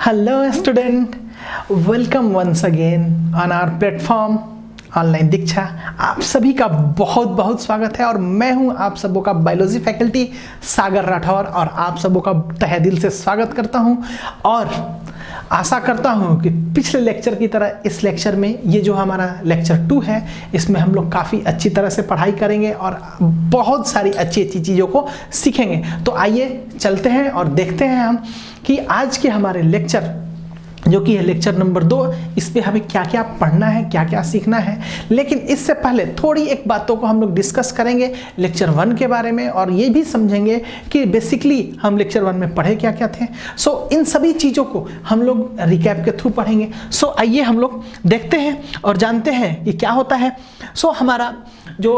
Hello student, welcome once again on our platform online Diksha. आप सभी का बहुत बहुत स्वागत है और मैं हूं आप सबों का बायोलॉजी फैकल्टी सागर राठौर और आप सबों का तहे दिल से स्वागत करता हूं और आशा करता हूं कि पिछले लेक्चर की तरह इस लेक्चर में ये जो हमारा लेक्चर 2 है इसमें हम लोग काफ़ी अच्छी तरह से पढ़ाई करेंगे और बहुत सारी अच्छी अच्छी चीज़ों को सीखेंगे। तो आइए चलते हैं और देखते हैं हम कि आज के हमारे लेक्चर जो कि है लेक्चर नंबर 2, इस पे हमें क्या क्या पढ़ना है, क्या क्या सीखना है। लेकिन इससे पहले थोड़ी एक बातों को हम लोग डिस्कस करेंगे लेक्चर 1 के बारे में और ये भी समझेंगे कि बेसिकली हम लेक्चर 1 में पढ़े क्या क्या थे। इन सभी चीज़ों को हम लोग रिकैप के थ्रू पढ़ेंगे। आइए हम लोग देखते हैं और जानते हैं कि क्या होता है। हमारा जो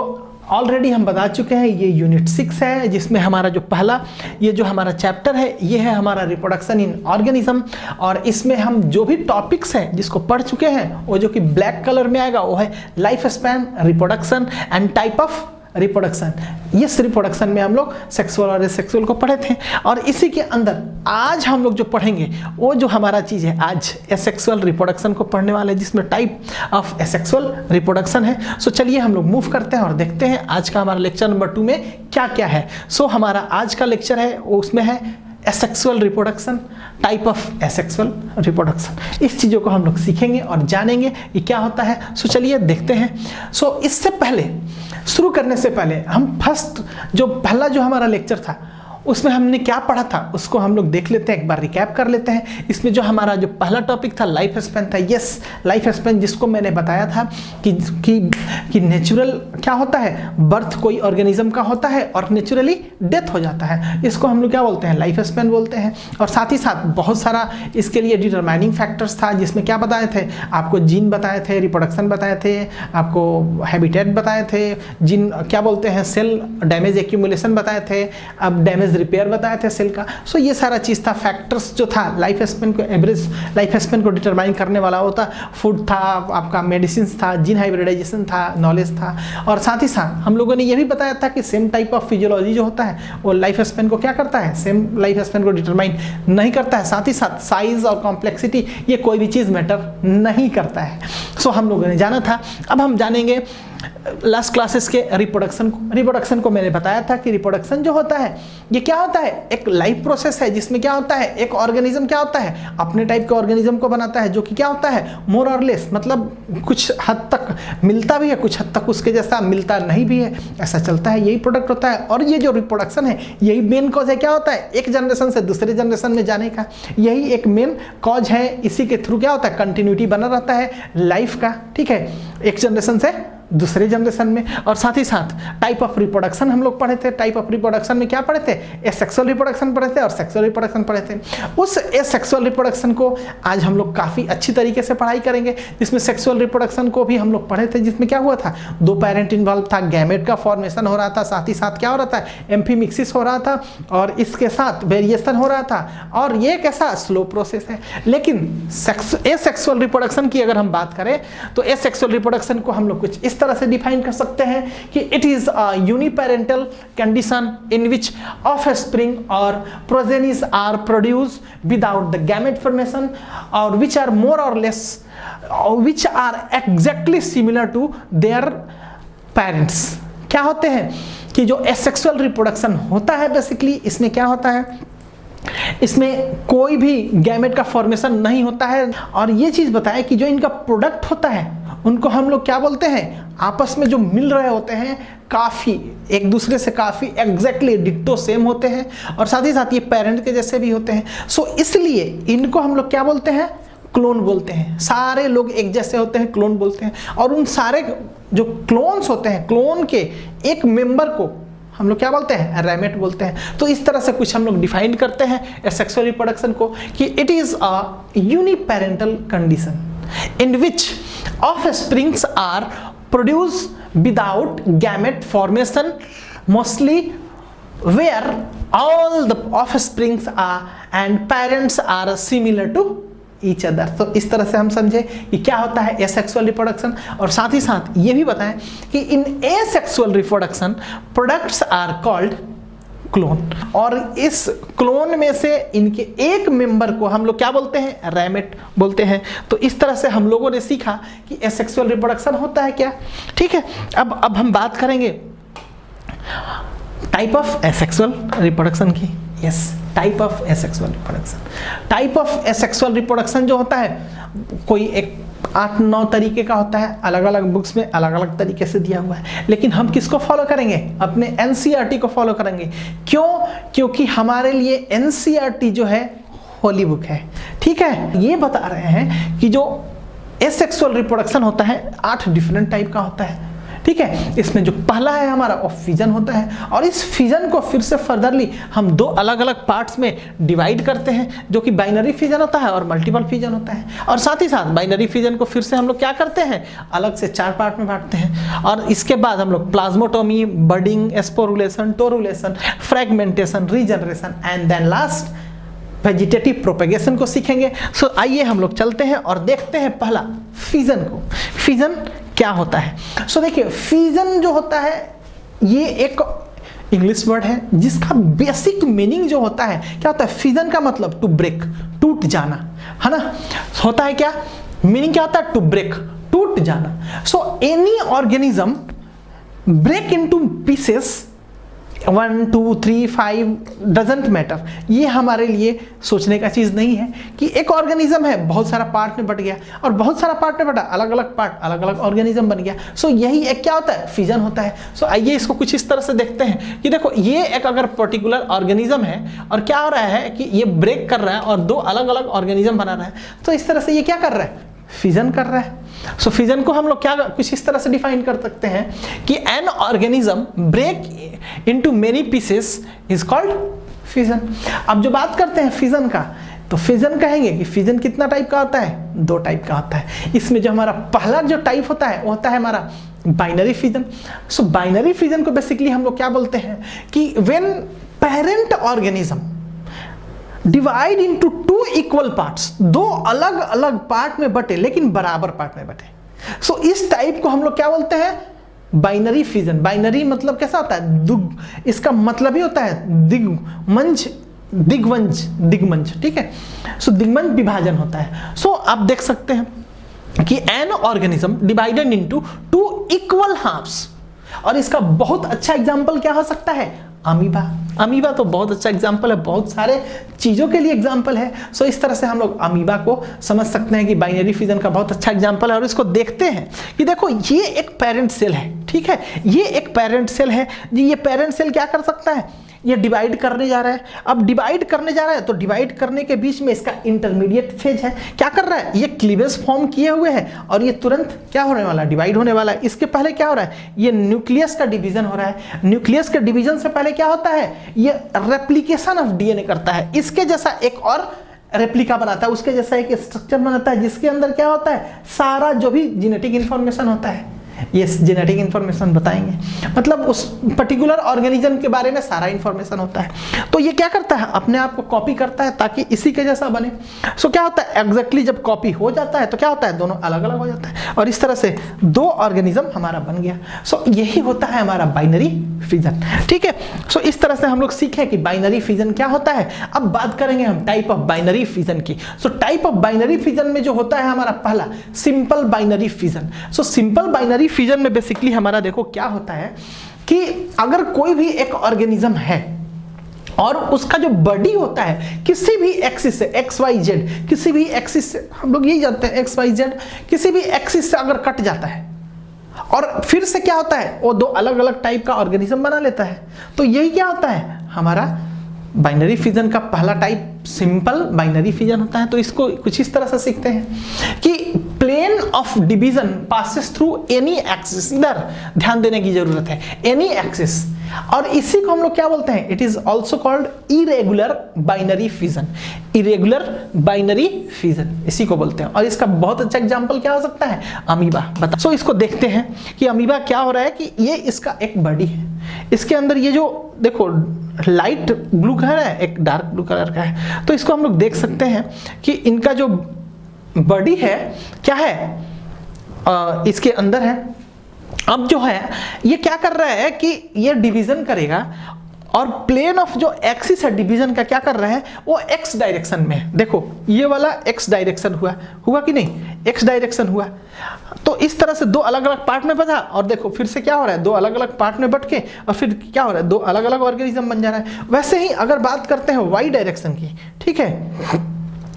ऑलरेडी हम बता चुके हैं ये यूनिट 6 है, जिसमें हमारा जो पहला ये जो हमारा चैप्टर है ये है हमारा रिप्रोडक्शन इन ऑर्गेनिज्म। और इसमें हम जो भी टॉपिक्स हैं जिसको पढ़ चुके हैं वो जो कि ब्लैक कलर में आएगा वो है life span, reproduction and type of reproduction. इस रिप्रोडक्शन में हम लोग सेक्सुअल और एसेक्सुअल को पढ़े थे और इसी के अंदर आज हम लोग जो पढ़ेंगे वो जो हमारा चीज़ है आज एसेक्सुअल रिप्रोडक्शन को पढ़ने वाले हैं, जिसमें टाइप ऑफ एसेक्सुअल रिप्रोडक्शन है। चलिए हम लोग मूव करते हैं और देखते हैं आज का हमारा लेक्चर नंबर 2 में क्या क्या है। हमारा आज का लेक्चर है उसमें है asexual reproduction, type of asexual reproduction. इस चीज़ों को हम लोग सीखेंगे और जानेंगे कि क्या होता है। चलिए देखते हैं। इससे पहले शुरू करने से पहले हम पहला जो हमारा लेक्चर था उसमें हमने क्या पढ़ा था उसको हम लोग देख लेते हैं, एक बार रिकैप कर लेते हैं। इसमें जो हमारा जो पहला टॉपिक था लाइफ स्पैन था। यस, लाइफ स्पैन जिसको मैंने बताया था कि नेचुरल क्या होता है, बर्थ कोई ऑर्गेनिज्म का होता है और नेचुरली डेथ हो जाता है। इसको हम लोग क्या बोलते हैं, लाइफ स्पैन बोलते हैं। और साथ ही साथ बहुत सारा इसके लिए डिटरमाइनिंग फैक्टर्स था, जिसमें क्या बताए थे आपको, जीन बताए थे, रिप्रोडक्शन बताए थे, आपको हैबिटेट बताए थे, जीन क्या बोलते हैं, सेल डैमेज एक्यूमुलेशन बताए थे, अब डैमेज रिपेयर बताया था सेल का। ये सारा चीज़ था, फैक्टर्स जो था लाइफ स्पैन को, एवरेज लाइफ स्पैन को डिटरमाइन करने वाला होता। फूड था, आपका मेडिसिन था, जीन हाइब्रिडाइजेशन था, नॉलेज था। और साथ ही साथ हम लोगों ने ये भी बताया था कि सेम टाइप ऑफ फिजियोलॉजी जो होता है वो लाइफ स्पैन को क्या करता है, सेम लाइफ स्पैन को डिटरमाइन नहीं करता है। साथ ही साथ साइज और कॉम्प्लेक्सिटी ये कोई भी चीज़ मैटर नहीं करता है। हम लोगों ने जाना था। अब हम जानेंगे लास्ट क्लासेस के रिप्रोडक्शन को मैंने बताया था कि रिप्रोडक्शन जो होता है ये क्या होता है, एक लाइफ प्रोसेस है जिसमें क्या होता है, एक ऑर्गेनिज्म क्या होता है अपने टाइप के ऑर्गेनिज्म को बनाता है, जो कि क्या होता है मोर और लेस, मतलब कुछ हद तक मिलता भी है, कुछ हद तक उसके जैसा मिलता नहीं भी है, ऐसा चलता है, यही प्रोडक्ट होता है। और ये जो रिप्रोडक्शन है यही मेन कॉज है, क्या होता है एक जनरेशन से दूसरे जनरेशन में जाने का, यही एक मेन कॉज है। इसी के थ्रू क्या होता है, कंटिन्यूटी बना रहता है लाइफ का, ठीक है, एक जनरेशन से दूसरे जनरेशन में। और साथ ही साथ टाइप ऑफ रिप्रोडक्शन हम लोग पढ़े थे। टाइप ऑफ रिप्रोडक्शन में क्या पढ़े थे, एसेक्सुअल रिप्रोडक्शन पढ़े थे और सेक्सुअल रिप्रोडक्शन पढ़े थे। उस एसेक्सुअल रिप्रोडक्शन को आज हम लोग काफ़ी अच्छी तरीके से पढ़ाई करेंगे, जिसमें सेक्सुअल रिप्रोडक्शन को भी हम लोग पढ़े थे, जिसमें क्या हुआ था, 2 पेरेंट इन्वॉल्व था, गैमेट का फॉर्मेशन हो रहा था, साथ ही साथ क्या हो रहा था, एम्फीमिक्सिस हो रहा था और इसके साथ वेरिएशन हो रहा था। और ये कैसा स्लो प्रोसेस है। लेकिन एसेक्सुअल रिप्रोडक्शन की अगर हम बात करें तो एसेक्सुअल रिप्रोडक्शन को हम लोग कुछ इस तरह से डिफाइन कर सकते हैं कि it is a uniparental condition in which offspring or progenies are produced without the gamete formation or which are more or less which are exactly similar to their parents. क्या होते हैं कि जो एसेक्सुअल रिप्रोडक्शन होता है basically इसमें क्या होता है, इसमें कोई भी गैमेट का फॉर्मेशन नहीं होता है। और ये चीज बताए कि जो इनका प्रोडक्ट होता है उनको हम लोग क्या बोलते हैं, आपस में जो मिल रहे होते हैं काफ़ी एक दूसरे से काफ़ी एग्जैक्टली डिट्टो सेम होते हैं और साथ ही साथ ये पेरेंट के जैसे भी होते हैं। इसलिए इनको हम लोग क्या बोलते हैं, क्लोन बोलते हैं। सारे लोग एक जैसे होते हैं, क्लोन बोलते हैं। और उन सारे जो क्लोन्स होते हैं, क्लोन के एक मेंबर को हम लोग क्या बोलते हैं, रैमेट बोलते हैं। तो इस तरह से कुछ हम लोग डिफाइन करते हैं एसेक्सुअल रिप्रोडक्शन को कि it is a uniparental condition in which offsprings are produced without gamete formation, mostly where all the offsprings are and parents are similar to each other। तो इस तरह से हम समझे कि क्या होता है एसेक्सुअल रिप्रोडक्शन। और साथ ही साथ ये भी बताएं कि in asexual reproduction products are called clone, और इस क्लोन में से इनके एक मेंबर को हम लोग क्या बोलते हैं, रैमेट बोलते हैं। तो इस तरह से हम लोगों ने सीखा कि एसेक्सुअल रिप्रोडक्शन होता है क्या। ठीक है, अब हम बात करेंगे टाइप ऑफ एसेक्सुअल रिप्रोडक्शन की। Yes, type of asexual reproduction. Type of asexual reproduction जो होता है, कोई एक 8-9 तरीके का होता है, अलग अलग बुक्स में अलग अलग तरीके से दिया हुआ है, लेकिन हम किसको फॉलो करेंगे, अपने एनसीईआरटी को फॉलो करेंगे। क्यों? क्योंकि हमारे लिए एनसीईआरटी जो है होली बुक है। ठीक है, ये बता रहे हैं कि जो एसेक्सुअल रिप्रोडक्शन होता है 8 डिफरेंट टाइप का होता है। ठीक है, इसमें जो पहला है हमारा वो फिजन होता है, और इस फिजन को फिर से फर्दरली हम 2 अलग अलग पार्ट्स में डिवाइड करते हैं, जो कि बाइनरी फिजन होता है और मल्टीपल फिजन होता है। और साथ ही साथ बाइनरी फिजन को फिर से हम लोग क्या करते हैं, अलग से 4 पार्ट में बांटते हैं। और इसके बाद हम लोग plasmotomy, budding, sporulation, torulation, fragmentation, regeneration and then last vegetative propagation को सीखेंगे। सो आइए हम लोग चलते हैं और देखते हैं पहला फिजन को। फिजन क्या होता है? सो देखिए, फिजन जो होता है ये एक इंग्लिश वर्ड है जिसका बेसिक मीनिंग जो होता है क्या होता है, फिजन का मतलब टू ब्रेक, टूट जाना, है ना। होता है क्या, मीनिंग क्या होता है, टू ब्रेक, टूट जाना। So any organism break into pieces, 1, 2, 3, 5 doesn't matter. ये हमारे लिए सोचने का चीज नहीं है कि एक ऑर्गेनिज्म है, बहुत सारा पार्ट में बट गया, और बहुत सारा पार्ट में बटा, अलग अलग पार्ट, अलग अलग ऑर्गेनिज्म बन गया। सो यही एक क्या होता है, फिजन होता है। सो आइए इसको कुछ इस तरह से देखते हैं कि देखो, ये एक अगर पर्टिकुलर ऑर्गेनिज्म है और क्या हो रहा है कि ये ब्रेक कर रहा है और 2 अलग अलग ऑर्गेनिज्म बना रहा है, तो इस तरह से ये क्या कर रहा है, फिजन कर रहा है। सो फिजन को हम लोग क्या कुछ इस तरह से डिफाइन कर सकते हैं कि an organism break into many pieces is called fission. अब जो बात करते हैं फिजन का, तो फिजन कहेंगे कि फिजन कितना टाइप का होता है, 2 टाइप का होता है। इसमें जो हमारा पहला जो टाइप होता है वो होता है हमारा बाइनरी फिजन। सो बाइनरी फिजन को बेसिकली हम लोग क्या बोलते हैं कि when parent organism divide into 2 equal parts, 2 अलग अलग पार्ट में बटे लेकिन बराबर पार्ट में बटे। सो इस टाइप को हम लोग क्या बोलते हैं, बाइनरी फिजन। बाइनरी मतलब कैसा होता है, दुग, इसका मतलब ही होता है दिग्मंज, दिग्वंज, दिग्मंज। ठीक है, सो दिग्मंज विभाजन होता है। सो आप देख सकते हैं कि an organism divided into 2 equal halves, और इसका बहुत अच्छा एग्जांपल क्या हो सकता है, अमीबा। अमीबा तो बहुत अच्छा एग्जाम्पल है, बहुत सारे चीज़ों के लिए एग्जाम्पल है। सो इस तरह से हम लोग अमीबा को समझ सकते हैं कि बाइनरी फिजन का बहुत अच्छा एग्जाम्पल है। और इसको देखते हैं कि देखो, ये एक पेरेंट सेल है। ठीक है, ये एक पेरेंट सेल है जी। ये पेरेंट सेल क्या कर सकता है, ये डिवाइड करने जा रहा है। अब डिवाइड करने जा रहा है तो डिवाइड करने के बीच में इसका इंटरमीडिएट फेज है, क्या कर रहा है, ये क्लीवेज फॉर्म किए हुए है और ये तुरंत क्या होने वाला है, डिवाइड होने वाला है। इसके पहले क्या हो रहा है, ये न्यूक्लियस का डिवीजन हो रहा है। न्यूक्लियस के डिवीजन से पहले क्या होता है, ये रेप्लिकेशन ऑफ डीएनए करता है। इसके जैसा एक और रेप्लिका बनाता है, उसके जैसा एक स्ट्रक्चर बनाता है, जिसके अंदर क्या होता है, सारा जो भी जेनेटिक इंफॉर्मेशन होता है, ये जेनेटिक इंफॉर्मेशन बताएंगे, मतलब उस पर्टिकुलर ऑर्गेनिज्म के बारे में सारा इंफॉर्मेशन होता है। तो ये क्या करता है, अपने आप को कॉपी करता है ताकि इसी के जैसा बने। सो क्या होता है, एग्जैक्टली जब कॉपी हो जाता है तो क्या होता है, दोनों अलग अलग हो जाता है, और इस तरह से 2 ऑर्गेनिज्म हमारा बन गया। सो यही होता है हमारा बाइनरी फिजन। ठीक है, सो इस तरह से हम लोग सीखे कि बाइनरी फिजन क्या होता है। अब बात करेंगे हम टाइप ऑफ बाइनरी फिजन की। So type of binary fission में जो होता है हमारा पहला simple binary fission. So simple binary fission में बेसिकली हमारा देखो क्या होता है कि अगर कोई भी एक ऑर्गेनिज्म है और उसका जो बॉडी होता है किसी भी एक्सिस से, एक्स वाई जेड, किसी भी एक्सिस से, हम लोग यही जानते हैं एक्स वाई जेड, किसी भी एक्सिस से अगर कट जाता है और फिर से क्या होता है, वो 2 अलग अलग टाइप का ऑर्गेनिज्म बना लेता है। तो यही क्या होता है, हमारा बाइनरी फिजन का पहला टाइप सिंपल बाइनरी फिजन होता है। तो इसको कुछ इस तरह से सीखते हैं कि plane of division passes through any axis. इधर ध्यान देने की जरूरत है, एनी एक्सिस, और इसी को हम लोग क्या बोलते हैं, it is also called irregular binary fission. Irregular binary fission इसी को बोलते हैं। और इसका बहुत अच्छा एग्जांपल क्या हो सकता है, अमीबा। बता सो इसको देखते हैं कि अमीबा क्या हो रहा है कि ये इसका एक बॉडी है, इसके अंदर ये जो देखो लाइट ब्लू कलर है, एक डार्क ब्लू कलर का है। तो इसको हम लोग देख सकते हैं कि इनका जो बॉडी है क्या है, इसके अंदर है। अब जो है ये क्या कर रहा है कि ये डिवीजन करेगा और प्लेन ऑफ जो एक्सिस है डिवीजन का क्या कर रहे हैं, वो एक्स डायरेक्शन में है। देखो ये वाला एक्स डायरेक्शन हुआ कि नहीं, एक्स डायरेक्शन हुआ। तो इस तरह से दो अलग अलग पार्ट में बटा, और देखो फिर से क्या हो रहा है, दो अलग अलग पार्ट में बट के और फिर क्या हो रहा है, दो अलग अलग ऑर्गेनिज्म बन जा रहा है। वैसे ही अगर बात करते हैं वाई डायरेक्शन की, ठीक है,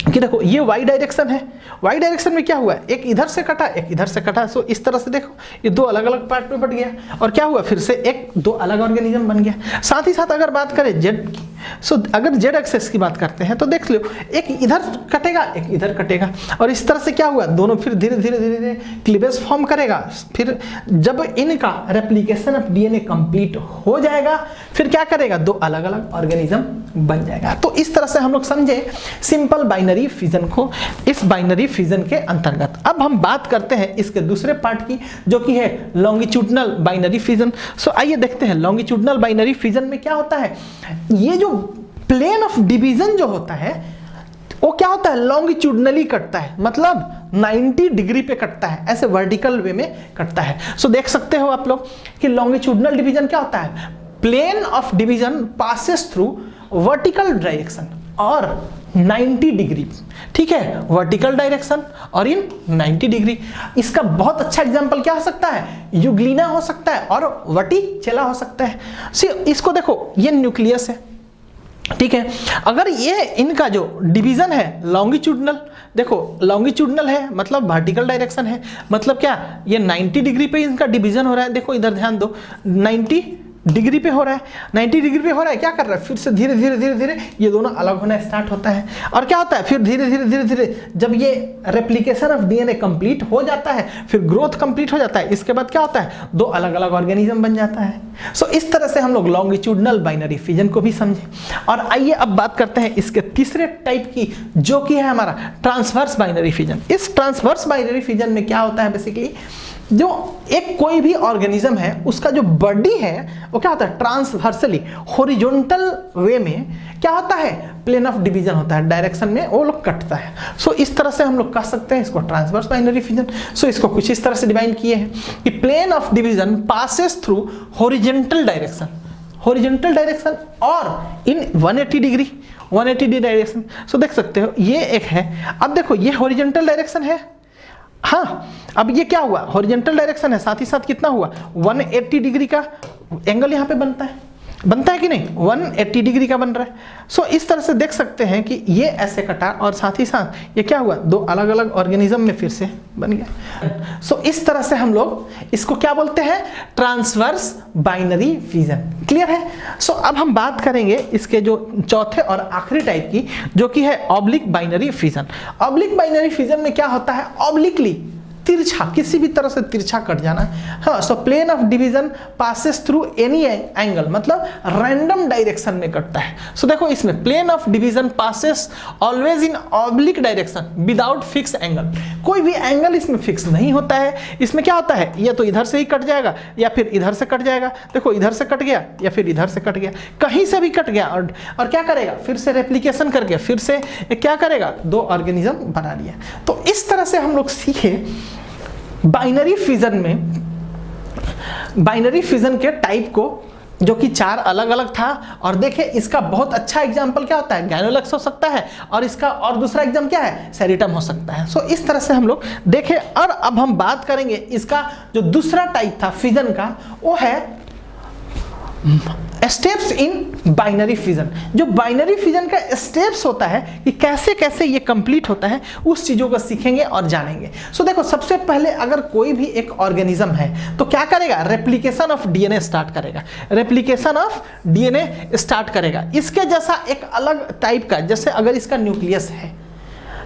कि देखो ये y डायरेक्शन है, y डायरेक्शन में क्या हुआ है, एक इधर से कटा एक इधर से कटा। सो इस तरह से देखो ये दो अलग अलग पार्ट में बट गया और क्या हुआ, फिर से एक दो अलग ऑर्गेनिज्म बन गया। साथ ही साथ अगर बात करें z की, सो अगर z एक्सेस की बात करते हैं तो देख लो एक इधर कटेगा एक इधर कटेगा, और इस तरह से क्या हुआ, दोनों फिर धीरे धीरे धीरे धीरे क्लीवेज फॉर्म करेगा। फिर जब इनका रेप्लिकेशन ऑफ डीएनए कंप्लीट हो जाएगा फिर क्या करेगा, दो अलग अलग ऑर्गेनिज्म बन जाएगा। तो इस तरह से हम लोग समझे सिंपल बाइनरी फिजन को, इस बाइनरी फिजन के अंतर्गत। अब हम बात करते हैं इसके दूसरे पार्ट की, जो कि है लॉन्गिट्यूडनल बाइनरी फिजन। सो आइए देखते हैं लॉन्गिट्यूडनल बाइनरी फिजन में क्या होता है। ये जो प्लेन ऑफ डिवीजन जो होता है वो क्या होता है, लॉन्गिट्यूडनली कटता है, मतलब 90 डिग्री पे कटता है, ऐसे वर्टिकल वे में कटता है। सो देख सकते हो आप लोग कि लॉन्गिट्यूडनल डिवीजन क्या होता है, plane of division passes through vertical direction और 90 डिग्री, ठीक है, वर्टिकल डायरेक्शन और इन 90 डिग्री। इसका बहुत अच्छा एग्जांपल क्या हो सकता है, यूग्लिना हो सकता है और वर्टिचेला हो सकता है। इसको देखो ये न्यूक्लियस है, ठीक है, अगर ये इनका जो डिवीजन है लॉन्गिट्यूडनल, देखो लॉन्गिट्यूडनल है मतलब वर्टिकल डायरेक्शन है, मतलब क्या, ये 90 डिग्री पे इनका डिवीजन हो रहा है। देखो इधर ध्यान दो, 90 डिग्री पे हो रहा है, 90 डिग्री पे हो रहा है, क्या कर रहा है, फिर से धीरे धीरे धीरे धीरे ये दोनों अलग होना स्टार्ट होता है। और क्या होता है, फिर धीरे धीरे धीरे धीरे जब ये रेप्लिकेशन ऑफ डीएनए कंप्लीट हो जाता है, फिर ग्रोथ कंप्लीट हो जाता है, इसके बाद क्या होता है, दो अलग अलग ऑर्गेनिज्म बन जाता है। सो इस तरह से हम लोग लॉन्गिट्यूडनल बाइनरी फिजन को भी समझे। और आइए अब बात करते हैं इसके तीसरे टाइप की, जो कि है हमारा ट्रांसवर्स बाइनरी फिजन। इस ट्रांसवर्स बाइनरी फिजन में क्या होता है, बेसिकली जो एक कोई भी ऑर्गेनिज्म है उसका जो बॉडी है वो क्या होता है, ट्रांसवर्सली हॉरिजॉन्टल वे में क्या होता है, प्लेन ऑफ डिवीजन होता है, डायरेक्शन में वो लोग कटता है। सो इस तरह से हम लोग कह सकते हैं इसको ट्रांसवर्स बाइनरी फिजन। सो इसको कुछ इस तरह से डिवाइन किए हैं कि plane of division passes through horizontal direction और इन 180 डिग्री डायरेक्शन। सो देख सकते हो ये एक है। अब देखो ये हॉरिजॉन्टल डायरेक्शन है, हाँ, अब ये क्या हुआ, हॉरिजॉन्टल डायरेक्शन है, साथ ही साथ कितना हुआ, 180 डिग्री का एंगल यहाँ पे बनता है कि नहीं, 180 डिग्री का बन रहा है। सो इस तरह से देख सकते हैं कि ये ऐसे कटा और साथ ही साथ ये क्या हुआ, दो अलग अलग ऑर्गेनिज्म में फिर से बन गया। सो इस तरह से हम लोग इसको क्या बोलते हैं, ट्रांसवर्स बाइनरी फिजन। क्लियर है। सो अब हम बात करेंगे इसके जो चौथे और आखिरी टाइप की, जो कि है oblique binary fission. Oblique binary fission में क्या होता है, ऑब्लिकली तिरछा, किसी भी तरह से तिरछा कट जाना। हाँ, so plane of division passes through any angle, मतलब रैंडम डायरेक्शन में कटता है। सो देखो इसमें plane of division passes always in oblique direction without fix angle, कोई भी एंगल इसमें फिक्स नहीं होता है। इसमें क्या होता है, या तो इधर से ही कट जाएगा या फिर इधर से कट जाएगा। देखो इधर से कट गया या फिर इधर से कट गया, कहीं से भी कट गया और क्या करेगा, फिर से रेप्लिकेशन करके फिर से क्या करेगा, दो ऑर्गेनिज्म बना लिया। तो इस तरह से हम लोग सीखे बाइनरी फिजन में, बाइनरी फिजन के टाइप को, जो कि चार अलग अलग था। और देखिए इसका बहुत अच्छा एग्जांपल क्या होता है, गैनोलक्स हो सकता है, और इसका और दूसरा एग्जाम क्या है, सेरिटम हो सकता है। सो इस तरह से हम लोग देखें। और अब हम बात करेंगे इसका जो दूसरा टाइप था फिजन का, वो है स्टेप्स इन बाइनरी फिजन। जो बाइनरी फिजन का स्टेप्स होता है कि कैसे कैसे ये कंप्लीट होता है, उस चीजों को सीखेंगे और जानेंगे। सो देखो सबसे पहले अगर कोई भी एक ऑर्गेनिज्म है तो क्या करेगा, रेप्लिकेशन ऑफ डीएनए स्टार्ट करेगा, रेप्लिकेशन ऑफ डीएनए स्टार्ट करेगा। इसके जैसा एक अलग टाइप का, जैसे अगर इसका न्यूक्लियस है,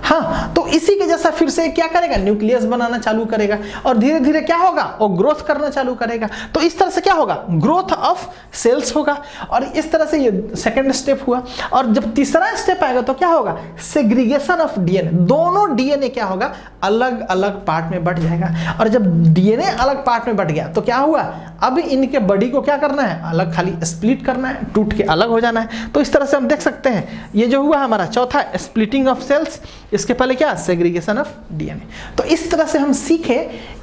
हाँ, तो इसी के जैसा फिर से क्या करेगा, न्यूक्लियस बनाना चालू करेगा और धीरे धीरे क्या होगा, वो ग्रोथ करना चालू करेगा। तो इस तरह से क्या होगा, ग्रोथ ऑफ सेल्स होगा। और इस तरह से ये सेकंड स्टेप हुआ। और जब तीसरा स्टेप आएगा तो क्या होगा, सेग्रीगेशन ऑफ डीएनए। दोनों डीएनए क्या होगा, अलग अलग पार्ट में बट जाएगा। और जब डीएनए अलग पार्ट में बट गया तो क्या हुआ, अब इनके बॉडी को क्या करना है, अलग, खाली स्प्लिट करना है, टूट के अलग हो जाना है। तो इस तरह से हम देख सकते हैं ये जो हुआ हमारा चौथा, स्प्लिटिंग ऑफ सेल्स, इसके पहले क्या, सेग्रीगेशन ऑफ डीएनए। तो इस तरह से हम सीखे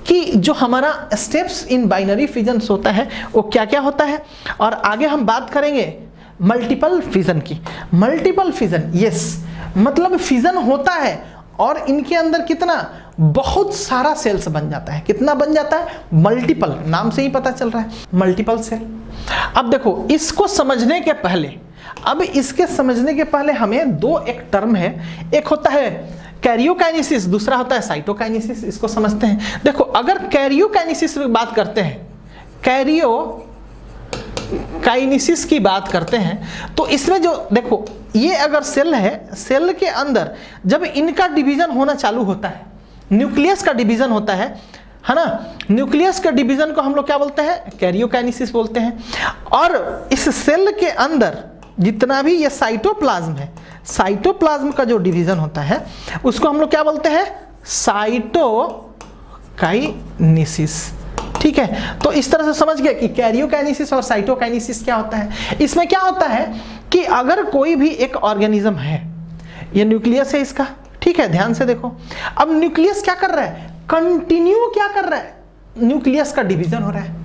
कि जो हमारा स्टेप्स इन बाइनरी फिजन्स होता है वो क्या क्या होता है। और आगे हम बात करेंगे मल्टीपल फिजन की। मल्टीपल फिजन, यस, मतलब फिजन होता है और इनके अंदर कितना, बहुत सारा सेल्स बन जाता है। कितना बन जाता है? मल्टीपल, नाम से ही पता चल रहा है, मल्टीपल सेल। अब देखो, इसको समझने के पहले, हमें दो एक टर्म है, एक होता है कैरियोकाइनेसिस, दूसरा होता है साइटोकाइनेसिस। इसको समझते हैं। देखो, अगर कैरियोकाइनेसिस की बात करते हैं, कैरियोकाइनेसिस की बात करते हैं, तो इसमें जो देखो, ये अगर सेल है, सेल के अंदर जब इनका डिवीजन होना चालू होता है, न्यूक्लियस का डिवीजन होता है ना, न्यूक्लियस का डिवीजन को हम लोग क्या बोलते हैं? कैरियोकाइनेसिस बोलते हैं। और इस सेल के अंदर जितना भी ये साइटोप्लाज्म है, साइटोप्लाज्म का जो डिवीजन होता है उसको हम लोग क्या बोलते हैं? साइटोकाइनेसिस। ठीक है, तो इस तरह से समझ गए कि कैरियोकाइनेसिस और साइटोकाइनेसिस क्या होता है। इसमें क्या होता है कि अगर कोई भी एक ऑर्गेनिज्म है, ये न्यूक्लियस है इसका, ठीक है, ध्यान से देखो। अब न्यूक्लियस क्या कर रहा है? कंटिन्यू क्या कर रहा है? न्यूक्लियस का डिवीजन हो रहा है,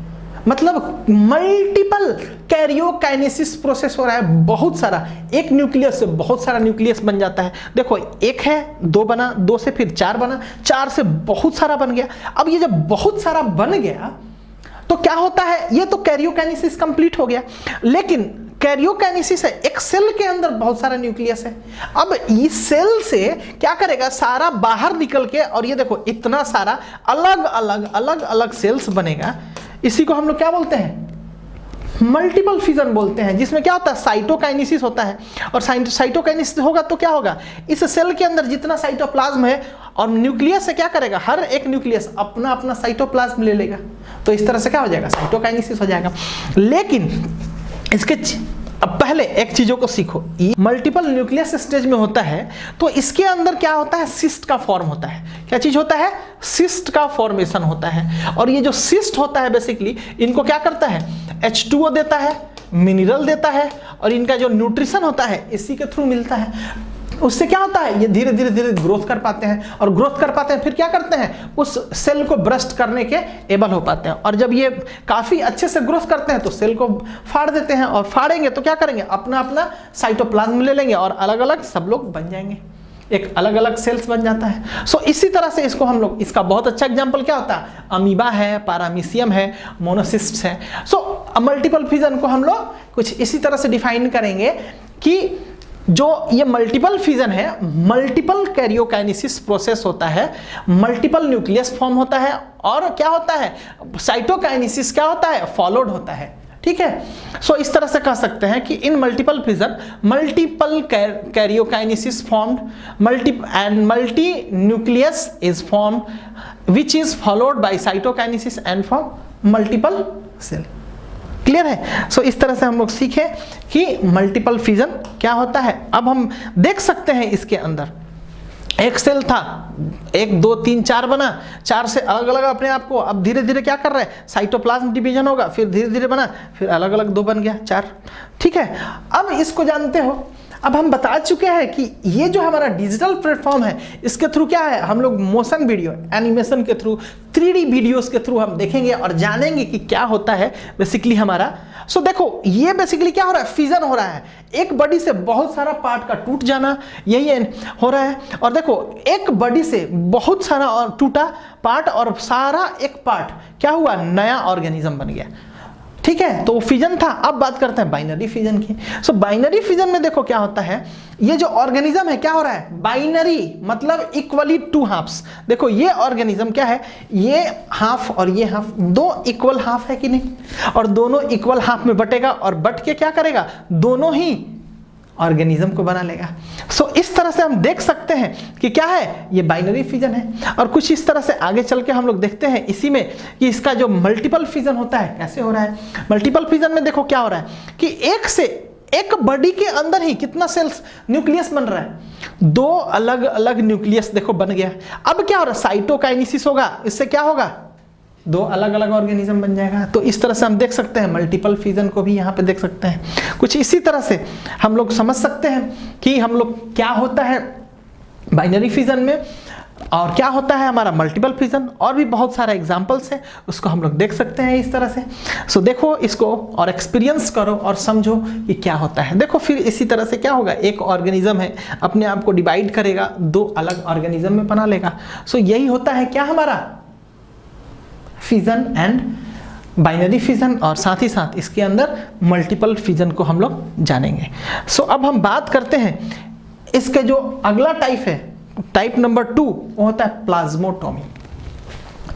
मतलब मल्टीपल कैरियोकाइनेसिस प्रोसेस हो रहा है। बहुत सारा, एक न्यूक्लियस से बहुत सारा न्यूक्लियस बन जाता है। देखो, एक है, दो बना, दो से फिर चार बना, चार से बहुत सारा बन गया। अब ये जब बहुत सारा बन गया तो क्या होता है? ये तो कैरियोकाइनेसिस कंप्लीट हो गया। लेकिन कैरियोकाइनेसिस है, एक सेल के अंदर बहुत सारा न्यूक्लियस है। अब इस सेल से क्या करेगा? सारा बाहर निकल के, और ये देखो इतना सारा अलग अलग सेल्स बनेगा। इसी को हम लोग क्या बोलते हैं? मल्टीपल फिजन बोलते हैं, जिसमें क्या होता है? साइटोकाइनेसिस होता है। और साइटोकाइनेसिस होगा तो क्या होगा? इस सेल के अंदर जितना साइटोप्लाज्म है, और न्यूक्लियस से क्या करेगा? हर एक न्यूक्लियस अपना अपना साइटोप्लाज्म ले लेगा। तो इस तरह से क्या हो जाएगा? साइटोकाइनेसिस हो जाएगा। लेकिन इसके अब पहले एक चीजों को सीखो। मल्टीपल न्यूक्लियस स्टेज में होता है तो इसके अंदर क्या होता है? सिस्ट का फॉर्म होता है। क्या चीज होता है? सिस्ट का फॉर्मेशन होता है। और ये जो सिस्ट होता है बेसिकली इनको क्या करता है? H2O देता है, मिनरल देता है, और इनका जो न्यूट्रिशन होता है इसी के थ्रू मिलता है। उससे क्या होता है? ये धीरे धीरे ग्रोथ कर पाते हैं, और ग्रोथ कर पाते हैं फिर क्या करते हैं? उस सेल को ब्रस्ट करने के एबल हो पाते हैं। और जब ये काफी अच्छे से ग्रोथ करते हैं तो सेल को फाड़ देते हैं, और फाड़ेंगे तो क्या करेंगे? अपना अपना साइटोप्लाज्म ले लेंगे और अलग अलग सब लोग बन जाएंगे, एक अलग अलग सेल्स बन जाता है। सो इसी तरह से इसको हम लोग, इसका बहुत अच्छा एग्जांपल क्या होता है? अमीबा है, पैरामीशियम है, मोनोसिस्ट है। सो मल्टीपल फिजन को हम लोग कुछ इसी तरह से डिफाइन करेंगे कि जो ये मल्टीपल फिजन है, मल्टीपल कैरियोकाइनेसिस प्रोसेस होता है, मल्टीपल न्यूक्लियस फॉर्म होता है, और क्या होता है? साइटोकाइनेसिस क्या होता है? फॉलोड होता है। ठीक है, सो इस तरह से कह सकते हैं कि in multiple fission multiple karyokinesis formed, multi nucleus is formed which is followed by cytokinesis and form multiple cell. Clear है? सो इस तरह से हम लोग सीखे कि मल्टीपल फिजन क्या होता है। अब हम देख सकते हैं इसके अंदर एक सेल था, 1 2 3 4 बना, 4 से अलग अलग अपने आप को अब धीरे धीरे क्या कर रहा है? साइटोप्लाज्म डिवीजन होगा, फिर धीरे धीरे बना, फिर अलग अलग 2 बन गया 4। ठीक है, अब इसको जानते हो। अब हम बता चुके हैं कि ये जो हमारा डिजिटल प्लेटफॉर्म है इसके थ्रू क्या है? हम लोग मोशन वीडियो, एनिमेशन के थ्रू, 3D वीडियोस के थ्रू हम देखेंगे और जानेंगे कि क्या होता है बेसिकली हमारा। सो देखो, ये बेसिकली क्या हो रहा है? फिजन हो रहा है, एक बॉडी से बहुत सारा पार्ट का टूट जाना, यही हो रहा है। और देखो, एक बॉडी से बहुत सारा और टूटा पार्ट, और सारा एक पार्ट क्या हुआ? नया ऑर्गेनिज्म बन गया। ठीक है, तो वो फिजन था। अब बात करते हैं बाइनरी फिजन की। सो बाइनरी फिजन में देखो क्या होता है, ये जो ऑर्गेनिज्म है क्या हो रहा है? बाइनरी मतलब इक्वली 2 हाफ्स। देखो, ये ऑर्गेनिज्म क्या है? ये हाफ और ये हाफ, 2 इक्वल हाफ है कि नहीं? और दोनों इक्वल हाफ में बटेगा, और बट के क्या करेगा? दोनों ही ऑर्गेनिज्म को बना लेगा। सो इस तरह से हम देख सकते हैं कि क्या है? ये बाइनरी फिजन है। और कुछ इस तरह से आगे चल के हम लोग देखते हैं इसी में कि इसका जो मल्टीपल फिजन होता है कैसे हो रहा है। मल्टीपल फिजन में देखो क्या हो रहा है कि एक से एक बॉडी के अंदर ही कितना सेल्स न्यूक्लियस बन रहा है? 2 अलग अलग न्यूक्लियस देखो बन गया। अब क्या हो रहा है? साइटोकाइनेसिस होगा, इससे क्या होगा? 2 अलग अलग ऑर्गेनिज्म बन जाएगा। तो इस तरह से हम देख सकते हैं मल्टीपल फिजन को भी यहाँ पे देख सकते हैं। कुछ इसी तरह से हम लोग समझ सकते हैं कि हम लोग क्या होता है बाइनरी फिजन में। और क्या होता है हमारा मल्टीपल फिजन, और भी बहुत सारे एग्जांपल्स हैं, उसको हम लोग देख सकते हैं इस तरह से। सो देखो इसको और एक्सपीरियंस करो और समझो कि क्या होता है। देखो फिर इसी तरह से क्या होगा, एक ऑर्गेनिज्म है अपने आप को डिवाइड करेगा, दो अलग ऑर्गेनिज्म में बना लेगा। सो यही होता है क्या हमारा फिजन एंड बाइनरी फिजन, और साथ ही साथ इसके अंदर मल्टीपल फिजन को हम लोग जानेंगे। सो अब हम बात करते हैं इसके जो अगला टाइप है, टाइप नंबर 2, वो होता है प्लाज्मोटोमी।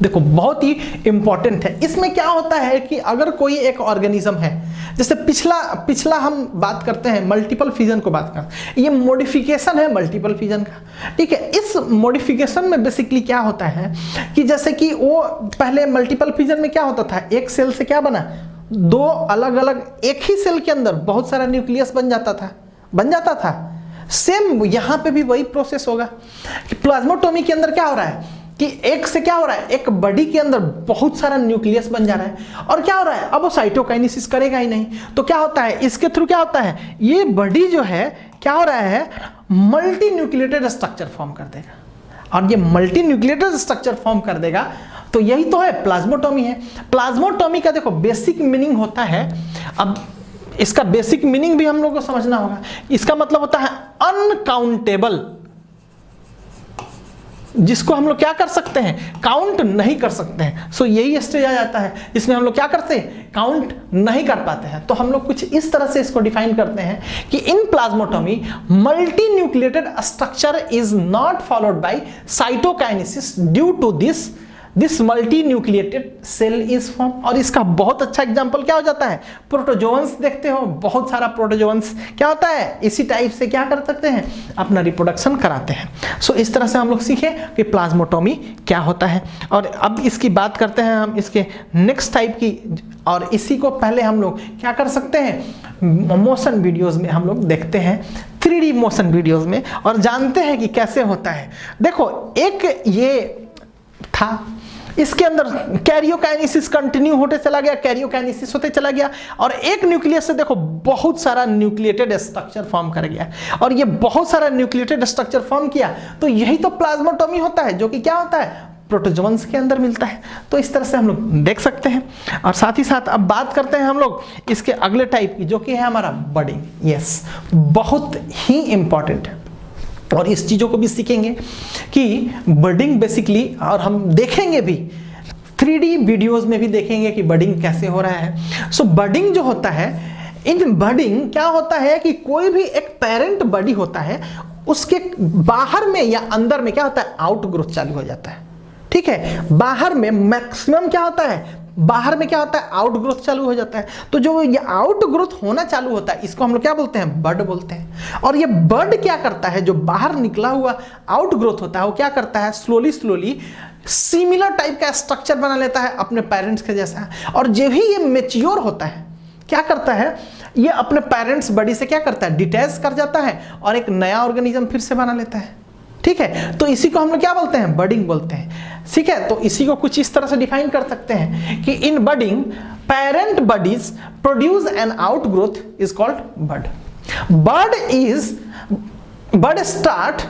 देखो बहुत ही इंपॉर्टेंट है। इसमें क्या होता है कि अगर कोई एक ऑर्गेनिज्म है, जैसे पिछला हम बात करते हैं मल्टीपल फिजन को बात करते हैं, ये मॉडिफिकेशन है मल्टीपल फिजन का, ठीक है। इस मॉडिफिकेशन में बेसिकली क्या होता है कि जैसे कि वो पहले मल्टीपल फिजन में क्या होता था, एक सेल से क्या बना, दो अलग अलग एक ही सेल के अंदर बहुत सारा न्यूक्लियस बन जाता था। सेम यहां पे भी वही प्रोसेस होगा कि प्लाज्मोटोमी के अंदर क्या हो रहा है कि एक से क्या हो रहा है, एक बॉडी के अंदर बहुत सारा न्यूक्लियस बन जा रहा है, और क्या हो रहा है, अब वो साइटोकाइनेसिस करेगा ही नहीं, तो क्या होता है इसके थ्रू क्या होता है, ये बॉडी जो है क्या हो रहा है, मल्टी न्यूक्लिएटेड स्ट्रक्चर फॉर्म कर देगा। और ये मल्टी न्यूक्लिएटेड स्ट्रक्चर फॉर्म कर देगा, तो यही तो है प्लाज्मोटोमी है। प्लाज्मोटोमी का देखो बेसिक मीनिंग होता है, अब इसका बेसिक मीनिंग भी हम लोग को समझना होगा। इसका मतलब होता है अनकाउंटेबल, जिसको हम लोग क्या कर सकते हैं, काउंट नहीं कर सकते हैं। सो यही स्टेज आ जाता है जिसमें हम लोग क्या करते हैं, काउंट नहीं कर पाते हैं। तो हम लोग कुछ इस तरह से इसको डिफाइन करते हैं कि in plasmotomy multi nucleated structure is not followed by cytokinesis due to this multi nucleated cell is form. और इसका बहुत अच्छा एग्जांपल क्या हो जाता है, प्रोटोजोअन्स देखते हो, बहुत सारा प्रोटोजोअन्स क्या होता है, इसी टाइप से क्या कर सकते हैं, अपना रिप्रोडक्शन कराते हैं। सो इस तरह से हम लोग सीखे कि प्लाज्मोटोमी क्या होता है। और अब इसकी बात करते हैं हम इसके नेक्स्ट टाइप की, और इसी को पहले हम लोग क्या कर सकते हैं, मोशन वीडियोज में हम लोग देखते हैं, 3D मोशन वीडियोज में, और जानते हैं कि कैसे होता है। देखो एक ये था, इसके अंदर कैरियोकाइनेसिस कंटिन्यू होते चला गया, कैरियोकाइनेसिस होते चला गया, और एक न्यूक्लियस से देखो बहुत सारा न्यूक्लिएटेड स्ट्रक्चर फॉर्म कर गया, और ये बहुत सारा न्यूक्लिएटेड स्ट्रक्चर फॉर्म किया, तो यही तो प्लाज्मोटोमी होता है, जो कि क्या होता है, प्रोटोजोअन्स के अंदर मिलता है। तो इस तरह से हम लोग देख सकते हैं। और साथ ही साथ अब बात करते हैं हम लोग इसके अगले टाइप की, जो कि है हमारा बडिंग। यस, बहुत ही इंपॉर्टेंट है, और इस चीज़ों को भी सीखेंगे कि बडिंग बेसिकली, और हम देखेंगे भी 3D वीडियोस में भी देखेंगे कि बडिंग कैसे हो रहा है। सो बडिंग जो होता है, इन बडिंग क्या होता है कि कोई भी एक पेरेंट बॉडी होता है, उसके बाहर में या अंदर में क्या होता है, आउट ग्रोथ चालू हो जाता है, ठीक है। बाहर में मैक्सिमम क्या होता है, बाहर में क्या होता है, आउट ग्रोथ चालू हो जाता है। तो जो ये आउट ग्रोथ होना चालू होता है, इसको हम लोग क्या बोलते हैं, बड बोलते हैं। और ये बड क्या करता है, जो बाहर निकला हुआ आउट ग्रोथ होता है, वो क्या करता है, स्लोली सिमिलर टाइप का स्ट्रक्चर बना लेता है अपने पेरेंट्स के जैसा। और जब भी ये मेच्योर होता है, क्या करता है, ये अपने पेरेंट्स बॉडी से क्या करता है, डिटैच कर जाता है, और एक नया ऑर्गेनिज्म फिर से बना लेता है, ठीक है। तो इसी को हम लोग क्या बोलते हैं, बडिंग बोलते हैं, ठीक है। तो इसी को कुछ इस तरह से डिफाइन कर सकते हैं कि in budding parent bodies produce an outgrowth is called bud. Bud start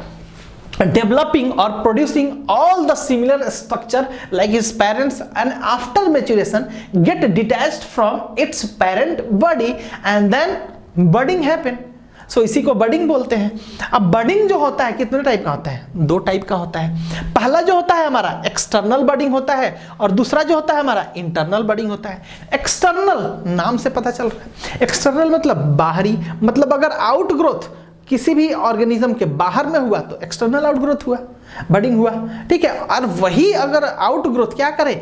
developing or producing all the similar structure like his parents, and after maturation get detached from its parent body and then budding happen. सो इसी को budding बोलते हैं। अब budding जो होता है कितने type का होता है, 2 टाइप का होता है। पहला जो होता है हमारा एक्सटर्नल बडिंग होता है, और दूसरा जो होता है हमारा इंटरनल बडिंग होता है। एक्सटर्नल नाम से पता चल रहा है, एक्सटर्नल मतलब बाहरी, मतलब अगर आउट ग्रोथ किसी भी ऑर्गेनिज्म के बाहर में हुआ तो एक्सटर्नल आउट ग्रोथ हुआ, बडिंग हुआ, ठीक है। और वही अगर आउट ग्रोथ क्या करे,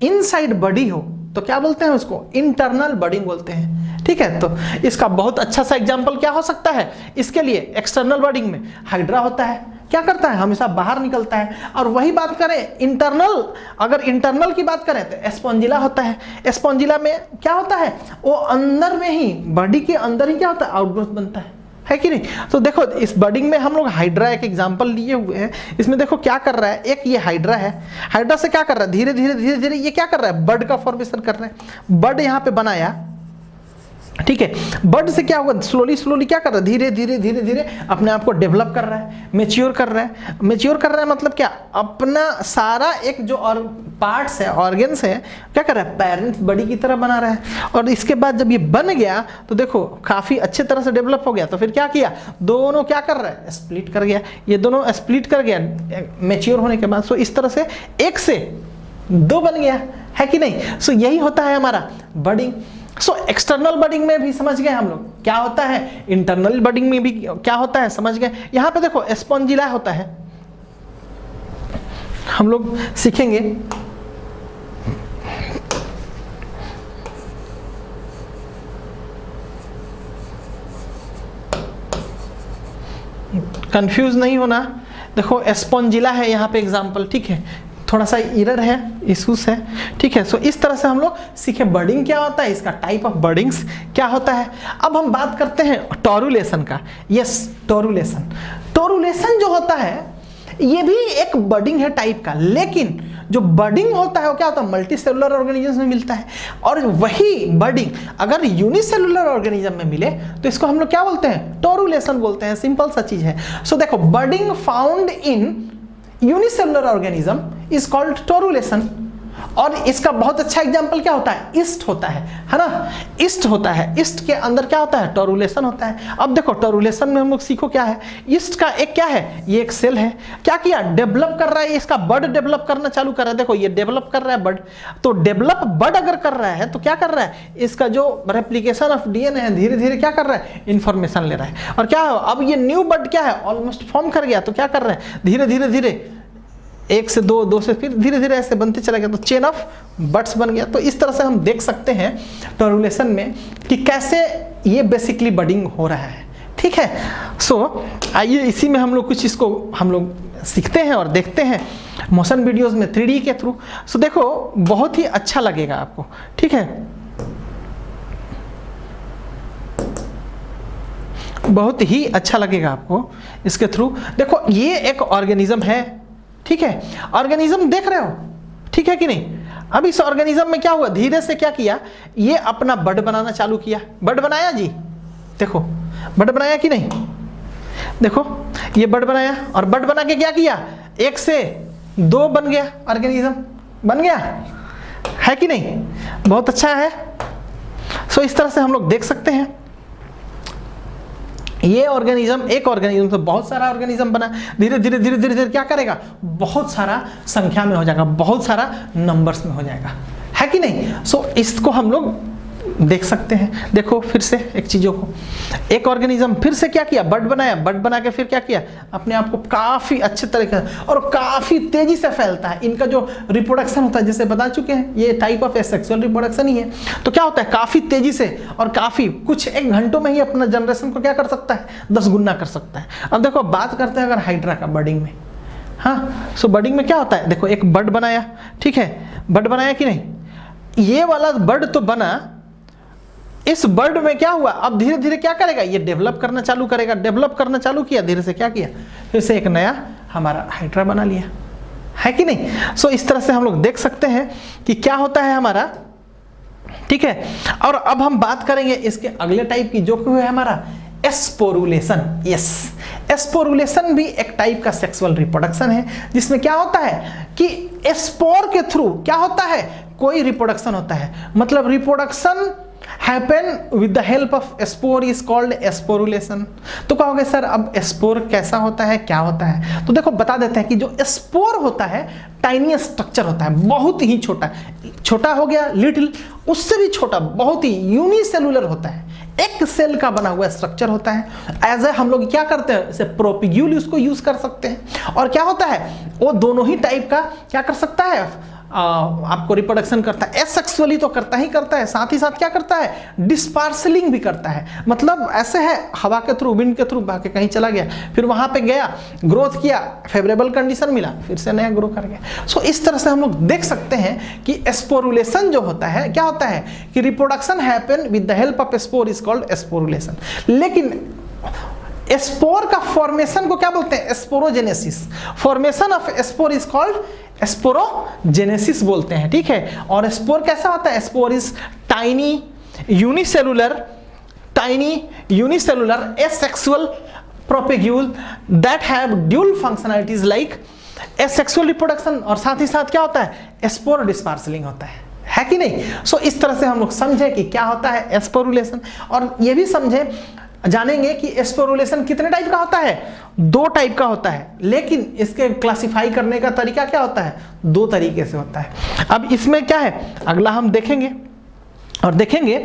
इनसाइड बॉडी हो, तो क्या बोलते हैं उसको, इंटरनल बडिंग बोलते हैं, ठीक है। तो इसका बहुत अच्छा सा एग्जांपल क्या हो सकता है इसके लिए, एक्सटर्नल बडिंग में हाइड्रा होता है, क्या करता है, हमेशा बाहर निकलता है। और वही बात करें इंटरनल, अगर इंटरनल की बात करें तो एस्पोंजिला होता है। एस्पोंजिला में क्या होता है, वो अंदर में ही, बॉडी के अंदर ही क्या होता है, आउटग्रोथ बनता है कि नहीं। तो देखो इस बडिंग में हम लोग हाइड्रा एक एग्जांपल लिए हुए हैं। इसमें देखो क्या कर रहा है, एक ये हाइड्रा है, हाइड्रा से क्या कर रहा है, धीरे धीरे ये क्या कर रहा है, बड का फॉर्मेशन कर रहा है। बड यहाँ पे बनाया, ठीक है। बर्ड से क्या होगा, स्लोली स्लोली क्या कर रहा है, धीरे धीरे धीरे धीरे अपने आप को डेवलप कर रहा है, मेच्योर कर रहा है। मेच्योर कर रहा है मतलब क्या, अपना सारा एक जो और पार्ट्स है, ऑर्गन्स है, क्या कर रहा है, पेरेंट्स बॉडी की तरह बना रहा है। और इसके बाद जब ये बन गया तो देखो काफी अच्छे तरह से डेवलप हो गया, तो फिर क्या किया, दोनों क्या कर रहा है, स्प्लिट कर गया, ये दोनों स्प्लिट कर गया मेच्योर होने के बाद। सो इस तरह से एक से दो बन गया, है कि नहीं। सो यही होता है हमारा बडिंग। सो एक्सटर्नल बडिंग में भी समझ गए हम लोग क्या होता है, इंटरनल बडिंग में भी क्या होता है समझ गए। यहां पे देखो स्पॉन्जिला होता है, हम लोग सीखेंगे। कंफ्यूज नहीं होना, देखो स्पॉन्जिला है यहाँ पे एग्जाम्पल, ठीक है, थोड़ा सा एरर है, इशूस है, ठीक है। सो इस तरह से हम लोग सीखे बर्डिंग क्या होता है, इसका टाइप ऑफ बर्डिंग्स क्या होता है। अब हम बात करते हैं टोरुलेशन का। यस, टोरुलेशन, टोरुलेशन जो होता है ये भी एक बर्डिंग है टाइप का, लेकिन जो बर्डिंग होता है वो क्या होता है, मल्टी सेलुलर ऑर्गेनिज्म में मिलता है। और वही बर्डिंग अगर यूनिसेलुलर ऑर्गेनिज्म में मिले तो इसको हम लोग क्या बोलते हैं, टोरुलेशन बोलते हैं। सिंपल सा चीज है। सो देखो, budding found in unicellular organism is called torulation. और इसका बहुत अच्छा एग्जांपल क्या होता है, ईस्ट होता है ना, ईस्ट होता है। ईस्ट के अंदर क्या होता है, टोरुलेशन होता है। अब देखो टोरुलेशन में हम लोग सीखो क्या है, ईस्ट का एक क्या है, ये एक सेल है, क्या किया, डेवलप कर रहा है, इसका बर्ड डेवलप करना चालू कर रहा है। देखो ये डेवलप कर रहा है बर्ड, तो डेवलप बर्ड अगर कर रहा है तो क्या कर रहा है, इसका जो रेप्लिकेशन ऑफ डीएनए है धीरे धीरे क्या कर रहा है, इंफॉर्मेशन ले रहा है। और क्या है, अब ये न्यू बर्ड क्या है, ऑलमोस्ट फॉर्म कर गया, तो क्या कर रहा है, धीरे धीरे धीरे एक से दो, दो से फिर धीरे धीरे ऐसे बनते चला गया, तो चेन ऑफ बर्ड्स बन गया। तो इस तरह से हम देख सकते हैं टोरुलेशन में कि कैसे ये बेसिकली बर्डिंग हो रहा है, ठीक है। सो आइए इसी में हम लोग कुछ इसको हम लोग सीखते हैं और देखते हैं मोशन वीडियोस में 3D के थ्रू। सो देखो बहुत ही अच्छा लगेगा आपको, ठीक है, बहुत ही अच्छा लगेगा आपको इसके थ्रू। देखो ये एक ऑर्गेनिज्म है, ठीक है, ऑर्गेनिज्म देख रहे हो, ठीक है कि नहीं। अब इस ऑर्गेनिज्म में क्या हुआ, धीरे से क्या किया, ये अपना बर्ड बनाना चालू किया। बर्ड बनाया जी, देखो बर्ड बनाया कि नहीं, देखो ये बर्ड बनाया, और बर्ड बना के क्या किया, एक से दो बन गया, ऑर्गेनिज्म बन गया, है कि नहीं, बहुत अच्छा है। सो इस तरह से हम लोग देख सकते हैं ये ऑर्गेनिज्म, एक ऑर्गेनिज्म से बहुत सारा ऑर्गेनिज्म बना, धीरे धीरे धीरे धीरे धीरे क्या करेगा, बहुत सारा संख्या में हो जाएगा, बहुत सारा नंबर्स में हो जाएगा, है कि नहीं। सो इसको हम लोग देख सकते हैं। देखो फिर से एक चीजों को, एक ऑर्गेनिज्म फिर से क्या किया, बर्ड बनाया, बर्ड बना के फिर क्या किया, अपने आप को काफी अच्छे तरीके से और काफी तेजी से फैलता है। इनका जो रिप्रोडक्शन होता है, जैसे बता चुके हैं, ये टाइप ऑफ एसेक्सुअल रिप्रोडक्शन ही है। तो क्या होता है, काफी तेजी से और काफी कुछ एक घंटों में ही अपना जनरेशन को क्या कर सकता है, 10 गुना कर सकता है। अब देखो बात करते हैं अगर हाइड्रा का बर्डिंग में, हाँ। सो बर्डिंग में क्या होता है, देखो एक बर्ड बनाया, ठीक है, बर्ड बनाया कि नहीं, ये वाला बर्ड तो बना, इस बर्ड में क्या हुआ, अब धीरे धीरे क्या करेगा, ये डेवलप करना चालू करेगा, डेवलप करना चालू किया, धीरे से क्या किया, फिर से एक नया हमारा हाइड्रा बना लिया, है कि नहीं। सो इस तरह से हम लोग देख सकते हैं कि क्या होता है हमारा, ठीक है। और अब हम बात करेंगे इसके अगले टाइप की, जो कि है हमारा एस्पोरुलेशन। यस, एस्पोरुलेशन भी एक टाइप का सेक्सुअल रिप्रोडक्शन है, जिसमें क्या होता है कि स्पोर के थ्रू क्या होता है, कोई रिप्रोडक्शन होता है, मतलब reproduction happen with the help of spore is called sporulation। तो कहोगे सर अब स्पोर कैसा होता है, क्या होता है, तो देखो बता देते हैं कि जो स्पोर होता है टाइनी स्ट्रक्चर होता है, बहुत ही छोटा, छोटा हो गया लिटिल, उससे भी छोटा, बहुत ही यूनिसेलुलर होता है, एक सेल का बना हुआ स्ट्रक्चर होता है। एज ए हम लोग क्या करते हैं, जैसे प्रोपिग्यूल उसको यूज कर सकते हैं। और क्या होता है, वो दोनों ही टाइप का क्या कर सकता है, आपको रिप्रोडक्शन करता है, एसेक्सुअली तो करता ही करता है, साथ ही साथ क्या करता है, डिस्पार्सलिंग भी करता है। मतलब ऐसे है, हवा के थ्रू, विंड के थ्रू भाग के कहीं चला गया, फिर वहां पे गया, ग्रोथ किया, फेवरेबल कंडीशन मिला, फिर से नया ग्रो कर गया। सो इस तरह से हम लोग देख सकते हैं कि स्पोरुलेशन जो होता है, क्या होता है कि reproduction happen with the help of spore is called sporulation. लेकिन स्पोर का फॉर्मेशन को क्या बोलते हैं, sporogenesis. Formation of spore is called sporogenesis बोलते हैं, ठीक है। और स्पोर कैसा होता है, spore is tiny unicellular tiny unicellular asexual propagule that have dual functionalities like asexual reproduction, और साथ ही साथ क्या होता है, स्पोर डिस्पार्सलिंग होता है कि नहीं। सो इस तरह से हम लोग समझे कि क्या होता है स्पोरुलेशन, और ये भी समझे जानेंगे कि स्पोरुलेशन कितने टाइप का होता है, 2 टाइप का होता है, लेकिन इसके क्लासिफाई करने का तरीका क्या होता है, 2 तरीके से होता है। अब इसमें क्या है, अगला हम देखेंगे और देखेंगे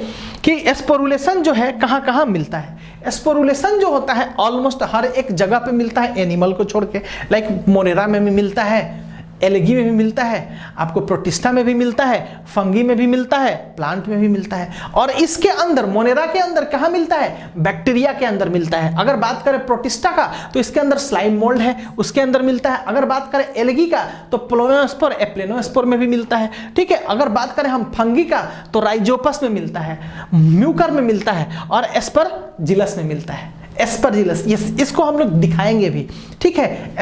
कि स्पोरुलेशन जो है कहाँ कहाँ मिलता है। स्पोरुलेशन जो होता है ऑलमोस्ट हर एक जगह पे मिलता है, एनिमल को छोड़ के, लाइक मोनेरा में भी मिलता है, एलगी में भी मिलता है, आपको प्रोटिस्टा में भी मिलता है, फंगी में भी मिलता है, प्लांट में भी मिलता है। और इसके अंदर मोनेरा के अंदर कहाँ मिलता है, बैक्टीरिया के अंदर मिलता है। अगर बात करें प्रोटिस्टा का तो इसके अंदर स्लाइम मोल्ड है, उसके अंदर मिलता है। अगर बात करें एलगी का तो प्लोनोस्पोर एप्लेनोस्पोर में भी मिलता है, ठीक है। अगर बात करें हम फंगी का तो राइजोपस में मिलता है, म्यूकर में मिलता है, और एस्परजिलस में मिलता है। एस्परजिलस, इसको हम लोग दिखाएंगे भी, ठीक है।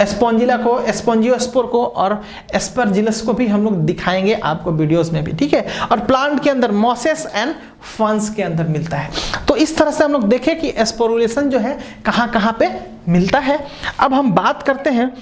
एस्पोंजिला को, एस्पोंजियोस्पोर को और एस्परजिलस को भी हम लोग दिखाएंगे आपको वीडियोस में भी, ठीक है। और प्लांट के अंदर मॉसेस एंड फंस के अंदर मिलता है। तो इस तरह से हम लोग देखें कि स्पोरुलेशन जो है कहाँ कहाँ पे मिलता है। अब हम बात करते हैं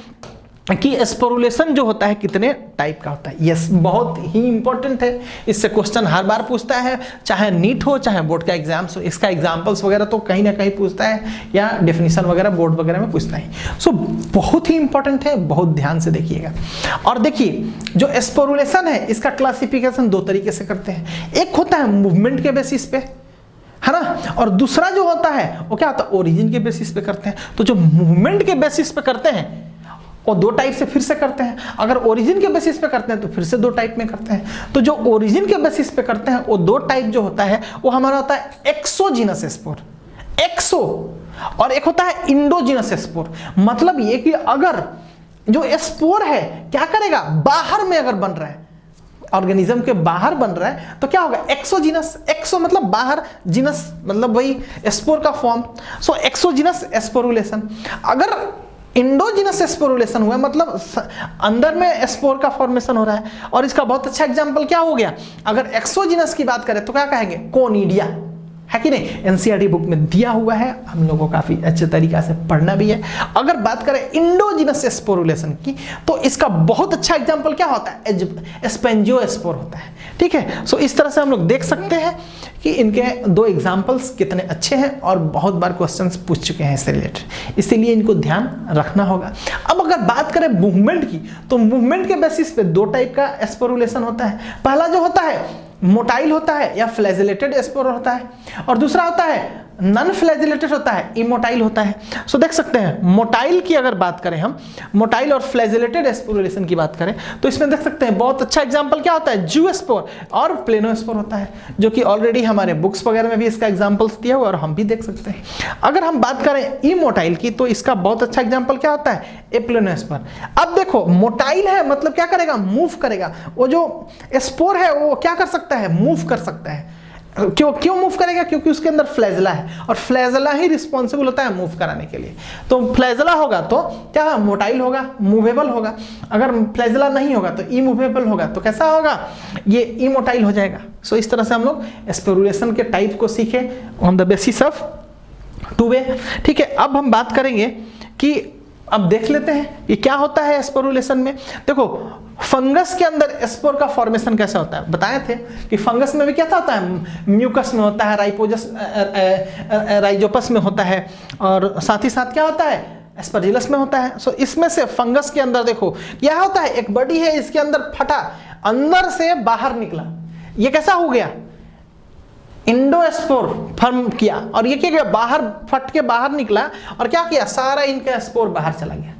कि स्पोरुलेशन जो होता है कितने टाइप का होता है। यस, बहुत ही इंपॉर्टेंट है, इससे क्वेश्चन हर बार पूछता है, चाहे नीट हो चाहे बोर्ड का एग्जाम्स हो। इसका एग्जाम्पल्स वगैरह तो कहीं ना कहीं पूछता है, या डेफिनेशन वगैरह बोर्ड वगैरह में पूछता है। सो बहुत ही इंपॉर्टेंट है, बहुत ध्यान से देखिएगा। और देखिए, जो स्पोरुलेशन है इसका क्लासिफिकेशन 2 तरीके से करते हैं। एक होता है मूवमेंट के बेसिस पे, है ना, और दूसरा जो होता है वो क्या होता है, ओरिजिन के बेसिस पे करते हैं। तो जो मूवमेंट के बेसिस पे करते हैं और 2 टाइप से फिर से करते हैं। अगर ओरिजिन के बेसिस पे करते हैं तो फिर से 2 टाइप में करते हैं। तो जो ओरिजिन के बेसिस पे करते हैं वो 2 टाइप जो होता है वो हमारा होता है एक्सोजीनस स्पोर, एक्सो, और एक होता है इंडोजीनस स्पोर। मतलब ये कि अगर जो स्पोर है क्या करेगा, बाहर में अगर बन रहा है, ऑर्गेनिज्म के बाहर बन रहा है तो क्या होगा, एक्सोजीनस। एक्सो मतलब बाहर, जीनस मतलब वही स्पोर का फॉर्म। सो एक्सोजीनस स्पोरुलेशन। अगर इंडोजिनस स्पोरुलेशन हुआ मतलब अंदर में स्पोर का फॉर्मेशन हो रहा है। और इसका बहुत अच्छा एग्जांपल क्या हो गया, अगर एक्सोजिनस की बात करें तो क्या कहेंगे, कोनिडिया, है कि नहीं। एनसीईआरटी बुक में दिया हुआ है, हम लोगों को काफी अच्छे तरीका से पढ़ना भी है। अगर बात करें इंडोजिनस स्पोरुलेशन की तो इसका बहुत अच्छा एग्जांपल क्या होता है, स्पेंजियोस्पोर होता है, ठीक है। सो इस तरह से हम लोग देख सकते हैं कि इनके 2 एग्जाम्पल्स कितने अच्छे हैं और बहुत बार क्वेश्चंस पूछ चुके हैं इससे रिलेटेड, इसीलिए इनको ध्यान रखना होगा। अब अगर बात करें मूवमेंट की तो मूवमेंट के बेसिस पे 2 टाइप का स्पोरुलेशन होता है। पहला जो होता है मोटाइल होता है या फ्लैजिलेटेड स्पोर होता है, और दूसरा होता है नॉन फ्लैजिलेटेड होता है, इमोटाइल होता है। सो देख सकते हैं मोटाइल की अगर बात करें हम, मोटाइल और फ्लैजिलेटेड स्पोरुलेशन की बात करें तो इसमें देख सकते हैं बहुत अच्छा एग्जांपल क्या होता है, जूस्पोर और प्लेनोस्पोर होता है, जो कि ऑलरेडी हमारे बुक्स वगैरह में भी इसका एग्जांपल्स दिया हुआ और हम भी देख सकते हैं। अगर हम बात करें इमोटाइल की तो इसका बहुत अच्छा एग्जांपल क्या होता है, एप्लेनोस्पोर। अब देखो मोटाइल है मतलब क्या करेगा, मूव करेगा। वो जो स्पोर है वो क्या कर सकता है, मूव कर सकता है। क्यों मूव करेगा, क्योंकि उसके अंदर फ्लैजला है और फ्लैजला ही रिस्पॉन्सिबल होता है मूव कराने के लिए। तो फ्लैजला होगा तो क्या, मोटाइल होगा, मूवेबल होगा। अगर फ्लैजला नहीं होगा तो इमूवेबल होगा, तो कैसा होगा, ये इमोटाइल हो जाएगा। सो इस तरह से हम लोग स्पोरुलेशन के टाइप को सीखे ऑन द बेसिस ऑफ 2 वे, ठीक है। अब हम बात करेंगे कि अब देख लेते हैं कि क्या होता है स्पोरुलेशन में। देखो फंगस के अंदर स्पोर का फॉर्मेशन कैसा होता है, बताए थे कि फंगस में भी क्या होता है, म्यूकस में होता है, राइजोपस में होता है, और साथ ही साथ क्या होता है, एस्परजिलस में होता है। सो इसमें से फंगस के अंदर देखो क्या होता है, एक बॉडी है, इसके अंदर फटा, अंदर से बाहर निकला, ये कैसा हो गया, इंडोस्पोर फॉर्म किया, और ये क्या किया, बाहर फट के बाहर निकला और क्या किया, सारा इनका स्पोर बाहर चला गया,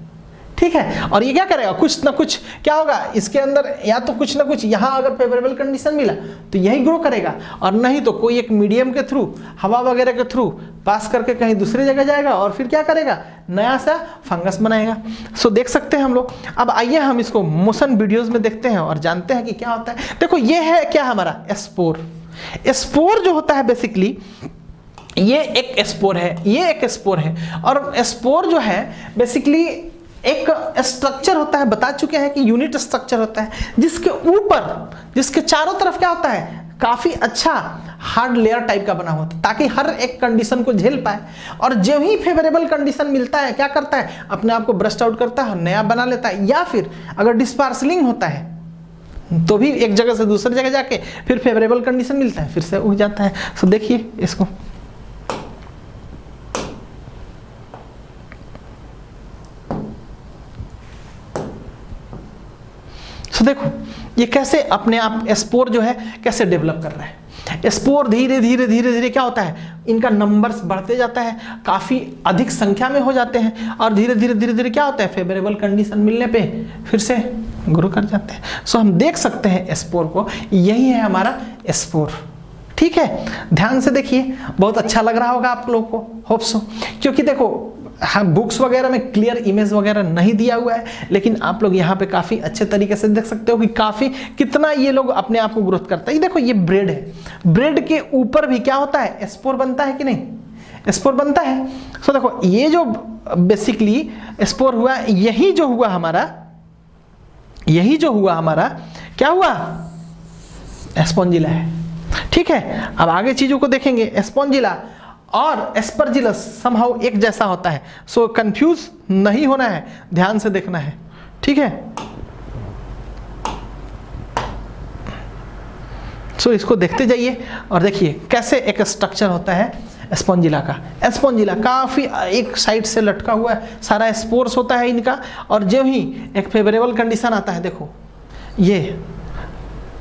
ठीक है। और ये क्या करेगा, कुछ ना कुछ क्या होगा इसके अंदर, या तो कुछ ना कुछ यहाँ अगर फेवरेबल कंडीशन मिला तो यही ग्रो करेगा, और नहीं तो कोई एक मीडियम के थ्रू, हवा वगैरह के थ्रू पास करके कहीं दूसरी जगह जाएगा और फिर क्या करेगा, नया सा फंगस बनाएगा। सो देख सकते हैं हम लोग। अब आइए हम इसको मोशन वीडियोज में देखते हैं और जानते हैं कि क्या होता है। देखो ये है क्या हमारा स्पोर। स्पोर जो होता है बेसिकली ये एक स्पोर है, ये एक स्पोर है, और स्पोर जो है बेसिकली एक स्ट्रक्चर होता है, बता चुके हैं कि यूनिट स्ट्रक्चर होता है, जिसके ऊपर, जिसके चारों तरफ क्या होता है, काफी अच्छा हार्ड लेयर टाइप का बना होता है, ताकि हर एक कंडीशन को झेल पाए। और जो ही फेवरेबल कंडीशन मिलता है क्या करता है, अपने आप को ब्रस्ट आउट करता है, नया बना लेता है, या फिर अगर डिस्पार्सलिंग होता है तो भी एक जगह से दूसरी जगह जाके फिर फेवरेबल कंडीशन मिलता है, फिर से उग जाता है। तो देखिए इसको, तो देखो ये कैसे अपने आप स्पोर जो है कैसे डेवलप कर रहा है। स्पोर धीरे धीरे धीरे धीरे क्या होता है, इनका नंबर्स बढ़ते जाता है, काफी अधिक संख्या में हो जाते हैं, और धीरे धीरे धीरे धीरे क्या होता है, फेवरेबल कंडीशन मिलने पे फिर से ग्रो कर जाते हैं। सो हम देख सकते हैं स्पोर को, यही है हमारा स्पोर। ठीक है, ध्यान से देखिए, बहुत अच्छा लग रहा होगा आप लोग को, होप सो, क्योंकि देखो हम बुक्स वगैरह में क्लियर इमेज वगैरह नहीं दिया हुआ है, लेकिन आप लोग यहाँ पे काफी अच्छे तरीके से देख सकते हो कि काफी कितना ये लोग अपने आप को ग्रोथ करता है। ये देखो ये ब्रेड है, ब्रेड के ऊपर भी क्या होता है, स्पोर बनता है कि नहीं, स्पोर बनता है। सो देखो ये जो बेसिकली स्पोर हुआ, यही जो हुआ हमारा क्या हुआ, स्पॉन्जिला है। ठीक है, अब आगे चीजों को देखेंगे। स्पॉन्जिला और एस्परजिलस समहाउ एक जैसा होता है, सो कंफ्यूज नहीं होना है, ध्यान से देखना है। ठीक है, सो इसको देखते जाइए और देखिए कैसे एक स्ट्रक्चर होता है स्पॉन्जिला का। स्पॉन्जिला काफी एक साइड से लटका हुआ है, सारा स्पोर्स होता है इनका, और जो ही एक फेवरेबल कंडीशन आता है, देखो ये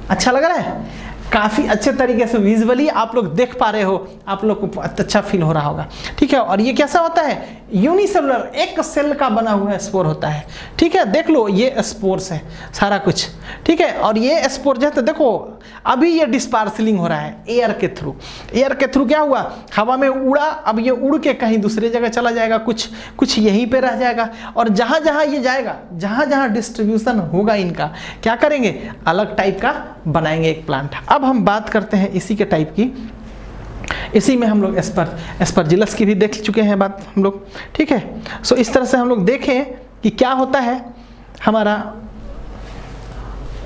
अच्छा लग रहा है, काफी अच्छे तरीके से विजुअली आप लोग देख पा रहे हो, आप लोग को अच्छा फील हो रहा होगा। ठीक है, और ये कैसा होता है, यूनिसेलुलर, एक सेल का बना हुआ स्पोर होता है। ठीक है, देख लो ये स्पोर्स है सारा कुछ। ठीक है, और ये स्पोर जो है, देखो अभी ये डिस्पार्सलिंग हो रहा है एयर के थ्रू। एयर के थ्रू क्या हुआ, हवा में उड़ा, अब ये उड़ के कहीं दूसरी जगह चला जाएगा, कुछ यहीं पे रह जाएगा, और जहां जहां ये जाएगा, जहां जहां डिस्ट्रीब्यूशन होगा इनका, क्या करेंगे, अलग टाइप का बनाएंगे एक प्लांट। अब हम बात करते हैं इसी के टाइप की, इसी में हम लोग एस्परजिलस की भी देख चुके हैं बात हम लोग। ठीक है, सो इस तरह से हम लोग देखें कि क्या होता है हमारा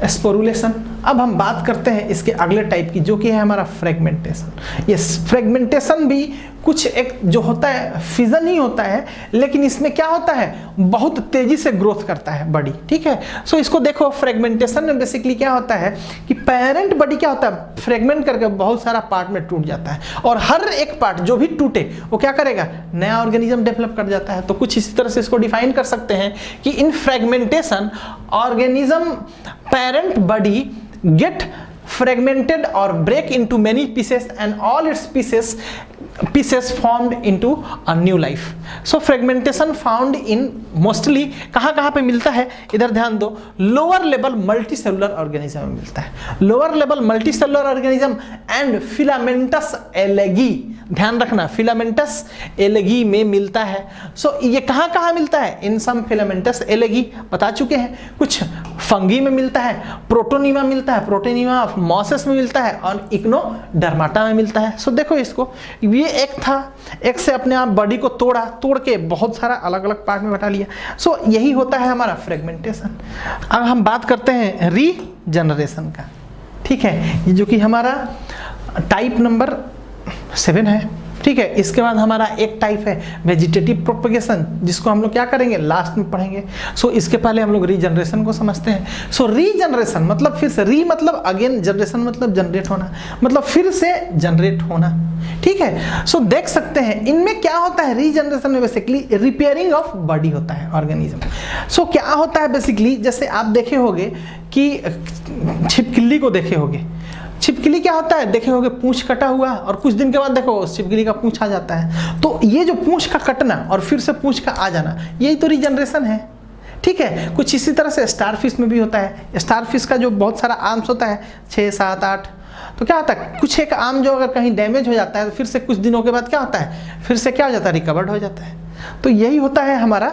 स्पोरुलेशन। अब हम बात करते हैं इसके अगले टाइप की, जो कि है हमारा फ्रेगमेंटेशन। ये फ्रेगमेंटेशन भी कुछ एक जो होता है फिजन ही होता है, लेकिन इसमें क्या होता है, बहुत तेजी से ग्रोथ करता है बॉडी। ठीक है, सो इसको देखो, फ्रेगमेंटेशन में बेसिकली क्या होता है कि पेरेंट बॉडी क्या होता है, फ्रेगमेंट करके बहुत सारा पार्ट में टूट जाता है, और हर एक पार्ट जो भी टूटे वो क्या करेगा, नया ऑर्गेनिज्म डेवलप कर जाता है। तो कुछ इसी तरह से इसको डिफाइन कर सकते हैं कि in fragmentation organism parent body get fragmented or break into many pieces and all its pieces formed into a new life. So fragmentation found in mostly कहाँ पे मिलता है, इधर ध्यान दो, lower level multi cellular organism में मिलता है। Lower level multi cellular organism and filamentous एलेगी, ध्यान रखना, फिलामेंटस एलेगी में मिलता है। सो ये कहाँ मिलता है, इन सम फिलामेंटस एलेगी बता चुके हैं, कुछ फंगी में मिलता है, प्रोटोनीमा मिलता है, प्रोटोनीमा ऑफ मॉसेस में मिलता है, और इग्नोडर्माटा में मिलता है। सो देखो इसको, ये एक था, एक से अपने आप बॉडी को तोड़ के बहुत सारा अलग अलग पार्ट में बटा लिया। सो यही होता है हमारा फ्रेगमेंटेशन। अब हम बात करते हैं रीजनरेशन का। ठीक है, ये जो कि हमारा टाइप नंबर 7 है। ठीक है, इसके बाद हमारा एक टाइप है वेजिटेटिव प्रोपगेशन, जिसको हम लोग क्या करेंगे, लास्ट में पढ़ेंगे। सो इसके पहले हम लोग रीजनरेशन को समझते हैं। सो रीजनरेशन मतलब फिर से, री मतलब अगेन, जनरेशन मतलब जनरेट होना, मतलब फिर से जनरेट होना। ठीक है, सो देख सकते हैं इनमें क्या होता है, रीजनरेशन में बेसिकली रिपेयरिंग ऑफ बॉडी होता है ऑर्गेनिज्म। सो क्या होता है बेसिकली, जैसे आप देखे होंगे कि छिपकली को देखे होंगे, छिपकली क्या होता है, देखे होंगे पूंछ कटा हुआ, और कुछ दिन के बाद देखो उस छिपकली का पूंछ आ जाता है। तो ये जो पूंछ का कटना और फिर से पूंछ का आ जाना, यही तो रीजनरेशन है। ठीक है, कुछ इसी तरह से स्टारफिश में भी होता है। स्टारफिश का जो बहुत सारा आर्म्स होता है, 6, 7, 8, तो क्या होता है, कुछ एक आर्म जो अगर कहीं डैमेज हो जाता है तो फिर से कुछ दिनों के बाद क्या होता है, फिर से क्या हो जाता है, रिकवर्ड हो जाता है। तो यही होता है हमारा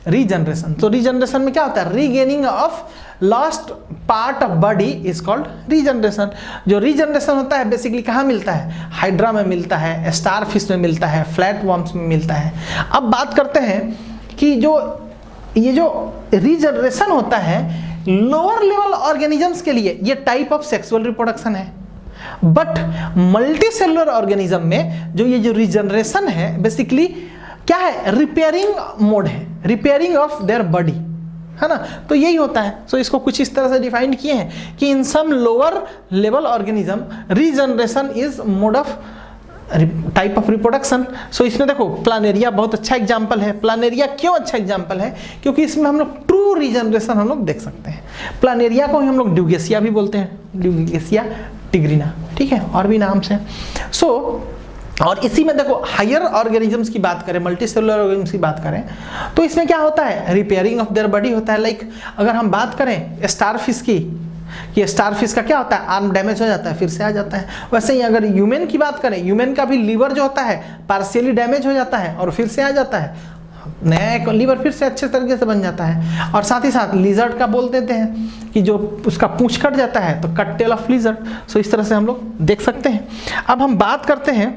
रीजनरेशन। तो रीजनरेशन में क्या होता है, regaining of lost part of body is called regeneration. जो रीजनरेशन होता है बेसिकली कहाँ मिलता है, हाइड्रा में मिलता है, स्टारफिश में मिलता है, फ्लैट वर्म्स में मिलता है। अब बात करते हैं कि जो ये जो रीजनरेशन होता है लोअर लेवल ऑर्गेनिजम्स के लिए ये टाइप ऑफ सेक्सुअल रिप्रोडक्शन है, बट मल्टी सेलुलर ऑर्गेनिज्म में जो ये जो रीजनरेशन है बेसिकली क्या है, रिपेयरिंग मोड है, रिपेयरिंग ऑफ देयर बॉडी, है ना। तो यही होता है। सो इसको कुछ इस तरह से डिफाइन किए हैं कि in some lower level organism regeneration is mode of type of reproduction. So इसमें देखो प्लानेरिया बहुत अच्छा एग्जाम्पल है। प्लानेरिया क्यों अच्छा एग्जाम्पल है, क्योंकि इसमें हम लोग ट्रू रीजनरेशन हम लोग देख सकते हैं। प्लानेरिया को ही हम लोग ड्यूगेसिया भी बोलते हैं, ड्यूगेसिया टिग्रिना, ठीक है, और भी नाम से। सो और इसी में देखो हायर ऑर्गेनिजम्स की बात करें, मल्टी सेलुलर ऑर्गेनिजम्स की बात करें, तो इसमें क्या होता है, रिपेयरिंग ऑफ देयर बॉडी होता है। लाइक अगर हम बात करें स्टारफिश की, कि स्टारफिश का क्या होता है, आर्म डैमेज हो जाता है फिर से आ जाता है। वैसे ही अगर ह्यूमन की बात करें, ह्यूमन का भी लीवर जो होता है पार्शियली डैमेज हो जाता है और फिर से आ जाता है, नया एक लीवर फिर से अच्छे तरीके से बन जाता है। और साथ ही साथ लिजर्ड का बोल देते हैं कि जो उसका पूंछ कट जाता है तो कट टेल ऑफ लिजर्ड। सो इस तरह से हम लोग देख सकते हैं। अब हम बात करते हैं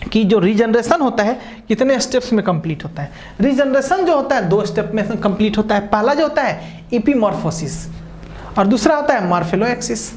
कि जो रीजनरेशन होता है कितने स्टेप्स में कंप्लीट होता है। रीजनरेशन जो होता है 2 स्टेप में कंप्लीट होता है। पहला जो होता है इपीमॉर्फोसिस और दूसरा होता है मॉर्फेलोएक्सिस।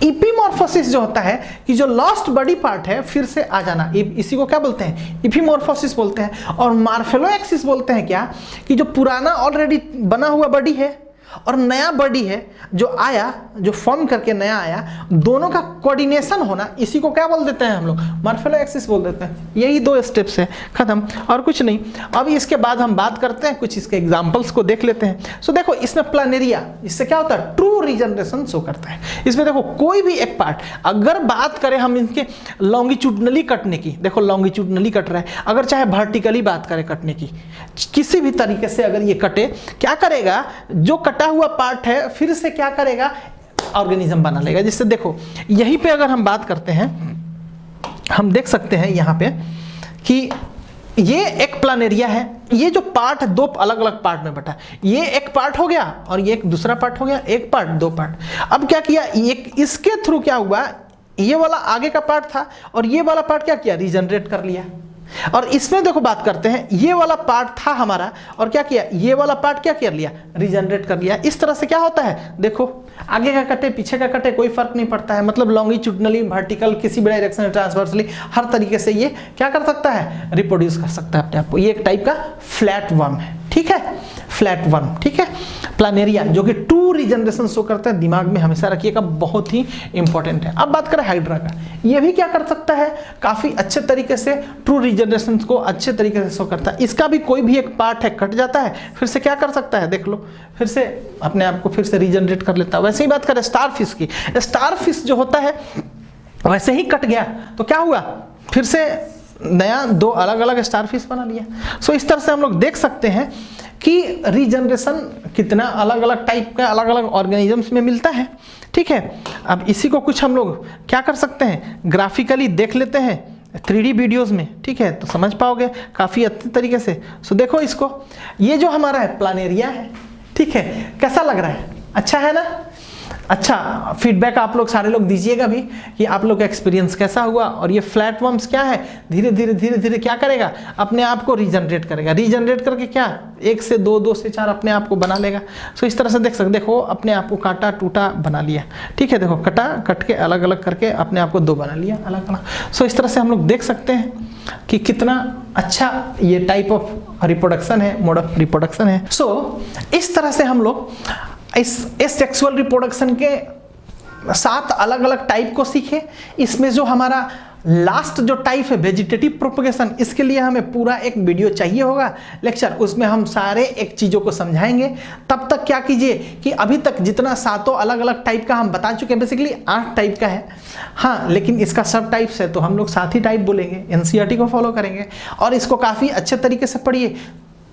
इपीमॉर्फोसिस जो होता है कि जो लॉस्ट बॉडी पार्ट है फिर से आ जाना, इसी को क्या बोलते हैं, इपीमॉर्फोसिस बोलते हैं। और मॉर्फेलोएक्सिस बोलते हैं क्या, कि जो पुराना ऑलरेडी बना हुआ बॉडी है और नया बॉडी है जो आया, जो फॉर्म करके नया आया, दोनों का कोऑर्डिनेशन होना, इसी को क्या बोल देते हैं हम लोग, मॉर्फेलोएक्सिस बोल देते हैं। यही 2 स्टेप्स है, खत्म और कुछ नहीं। अब इसके बाद हम बात करते हैं, कुछ इसके एग्जांपल्स को देख लेते हैं। सो देखो इसमें प्लानेरिया, इससे क्या होता है, ट्रू रीजनरेशन शो करता है। इसमें देखो कोई भी एक पार्ट, अगर बात करें हम इनके लॉन्गिट्यूडनली कटने की, देखो लॉन्गिट्यूडनली कट रहा है, अगर चाहे वर्टिकली बात करें कटने की, किसी भी तरीके से अगर ये कटे, क्या करेगा, जो कटा हुआ पार्ट है फिर से क्या करेगा, ऑर्गेनिज्म बना लेगा। जिससे देखो यहीं पे अगर हम बात करते हैं, हम देख सकते हैं यहां पे कि ये एक प्लानेरिया है, ये जो पार्ट है 2 अलग अलग पार्ट में बटा, ये एक पार्ट हो गया और ये एक दूसरा पार्ट हो गया, एक पार्ट 2 पार्ट। अब क्या किया, एक इसके थ्रू क्या हुआ, ये वाला आगे का पार्ट था और ये वाला पार्ट क्या किया, रीजनरेट कर लिया। और इसमें देखो बात करते हैं, ये वाला पार्ट था हमारा और क्या किया, ये वाला पार्ट क्या कर लिया, रीजनरेट कर लिया। इस तरह से क्या होता है, देखो आगे का कटे पीछे का कटे कोई फर्क नहीं पड़ता है, मतलब लॉन्गिट्यूडनली, वर्टिकल, किसी भी डायरेक्शन में, ट्रांसवर्सली, हर तरीके से ये क्या कर सकता है, रिप्रोड्यूस कर सकता है अपने आप को। ये एक टाइप का फ्लैट वर्म है, ठीक है, फ्लैट वर्म, ठीक है। प्लानेरिया जो कि ट्रू रीजनरेशन शो करता है, दिमाग में हमेशा रखिएगा, बहुत ही इंपॉर्टेंट है। अब बात करें हाइड्रा का, ये भी क्या कर सकता है, काफी अच्छे तरीके से ट्रू रीजनरेशन को अच्छे तरीके से शो करता है। इसका भी कोई भी एक पार्ट है कट जाता है, फिर से क्या कर सकता है, देख लो, फिर से अपने आप को फिर से रीजनरेट कर लेता है। वैसे ही बात करें स्टारफिश की, स्टारफिश जो होता है वैसे ही कट गया तो क्या हुआ, फिर से नया 2 अलग अलग स्टारफिश बना लिया। सो इस तरह से हम लोग देख सकते हैं कि रीजनरेशन कितना अलग अलग टाइप का अलग अलग ऑर्गेनिजम्स में मिलता है, ठीक है। अब इसी को कुछ हम लोग क्या कर सकते हैं, ग्राफिकली देख लेते हैं 3D वीडियोस में, ठीक है, तो समझ पाओगे काफ़ी अच्छे तरीके से। सो देखो इसको, ये जो हमारा है प्लानेरिया है, ठीक है, कैसा लग रहा है, अच्छा है ना। अच्छा, फीडबैक आप लोग सारे लोग दीजिएगा भी कि आप लोग का एक्सपीरियंस कैसा हुआ। और ये फ्लैट वर्म्स क्या है, धीरे धीरे धीरे धीरे क्या करेगा, अपने आप को रीजनरेट करेगा, रीजनरेट करके क्या 1 से 2, 2 से 4 अपने आप को बना लेगा। सो इस तरह से देख सकते, देखो अपने आप को काटा टूटा बना लिया, ठीक है, देखो कटा कट के अलग अलग करके अपने आप को 2 बना लिया अलग अलग। सो इस तरह से हम लोग देख सकते हैं कि कितना अच्छा ये टाइप ऑफ रिप्रोडक्शन है, मोड ऑफ रिप्रोडक्शन है। सो इस तरह से हम लोग इस सेक्सुअल रिप्रोडक्शन के 7 अलग अलग टाइप को सीखे। इसमें जो हमारा लास्ट जो टाइप है वेजिटेटिव प्रोपगेशन, इसके लिए हमें पूरा एक वीडियो चाहिए होगा लेक्चर, उसमें हम सारे एक चीज़ों को समझाएंगे। तब तक क्या कीजिए कि अभी तक जितना 7 अलग अलग टाइप का हम बता चुके हैं, बेसिकली 8 टाइप का है, हाँ, लेकिन इसका सब टाइप्स है तो हम लोग 7 ही टाइप बोलेंगे, NCERT को फॉलो करेंगे और इसको काफ़ी अच्छे तरीके से पढ़िए।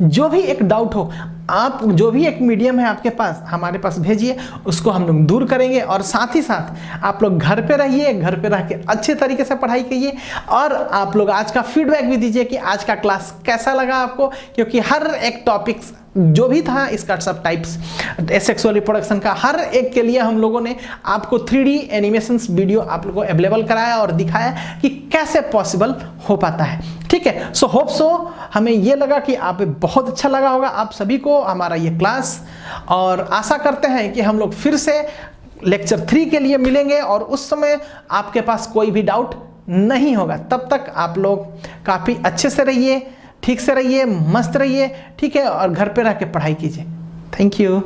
जो भी एक डाउट हो, आप जो भी एक मीडियम है आपके पास, हमारे पास भेजिए, उसको हम लोग दूर करेंगे। और साथ ही साथ आप लोग घर पे रहिए, घर पे रह के अच्छे तरीके से पढ़ाई कीजिए और आप लोग आज का फीडबैक भी दीजिए कि आज का क्लास कैसा लगा आपको, क्योंकि हर एक टॉपिक्स जो भी था इसका सब टाइप्स सेक्सुअल रिप्रोडक्शन का, हर एक के लिए हम लोगों ने आपको 3D एनिमेशंस वीडियो आप लोगों को अवेलेबल कराया और दिखाया कि कैसे पॉसिबल हो पाता है। ठीक है, सो होप सो हमें ये लगा कि आप बहुत अच्छा लगा होगा आप सभी को हमारा ये क्लास, और आशा करते हैं कि हम लोग फिर से लेक्चर 3 के लिए मिलेंगे और उस समय आपके पास कोई भी डाउट नहीं होगा। तब तक आप लोग काफ़ी अच्छे से रहिए, ठीक से रहिए, मस्त रहिए, ठीक है, और घर पे रह के पढ़ाई कीजिए। Thank you.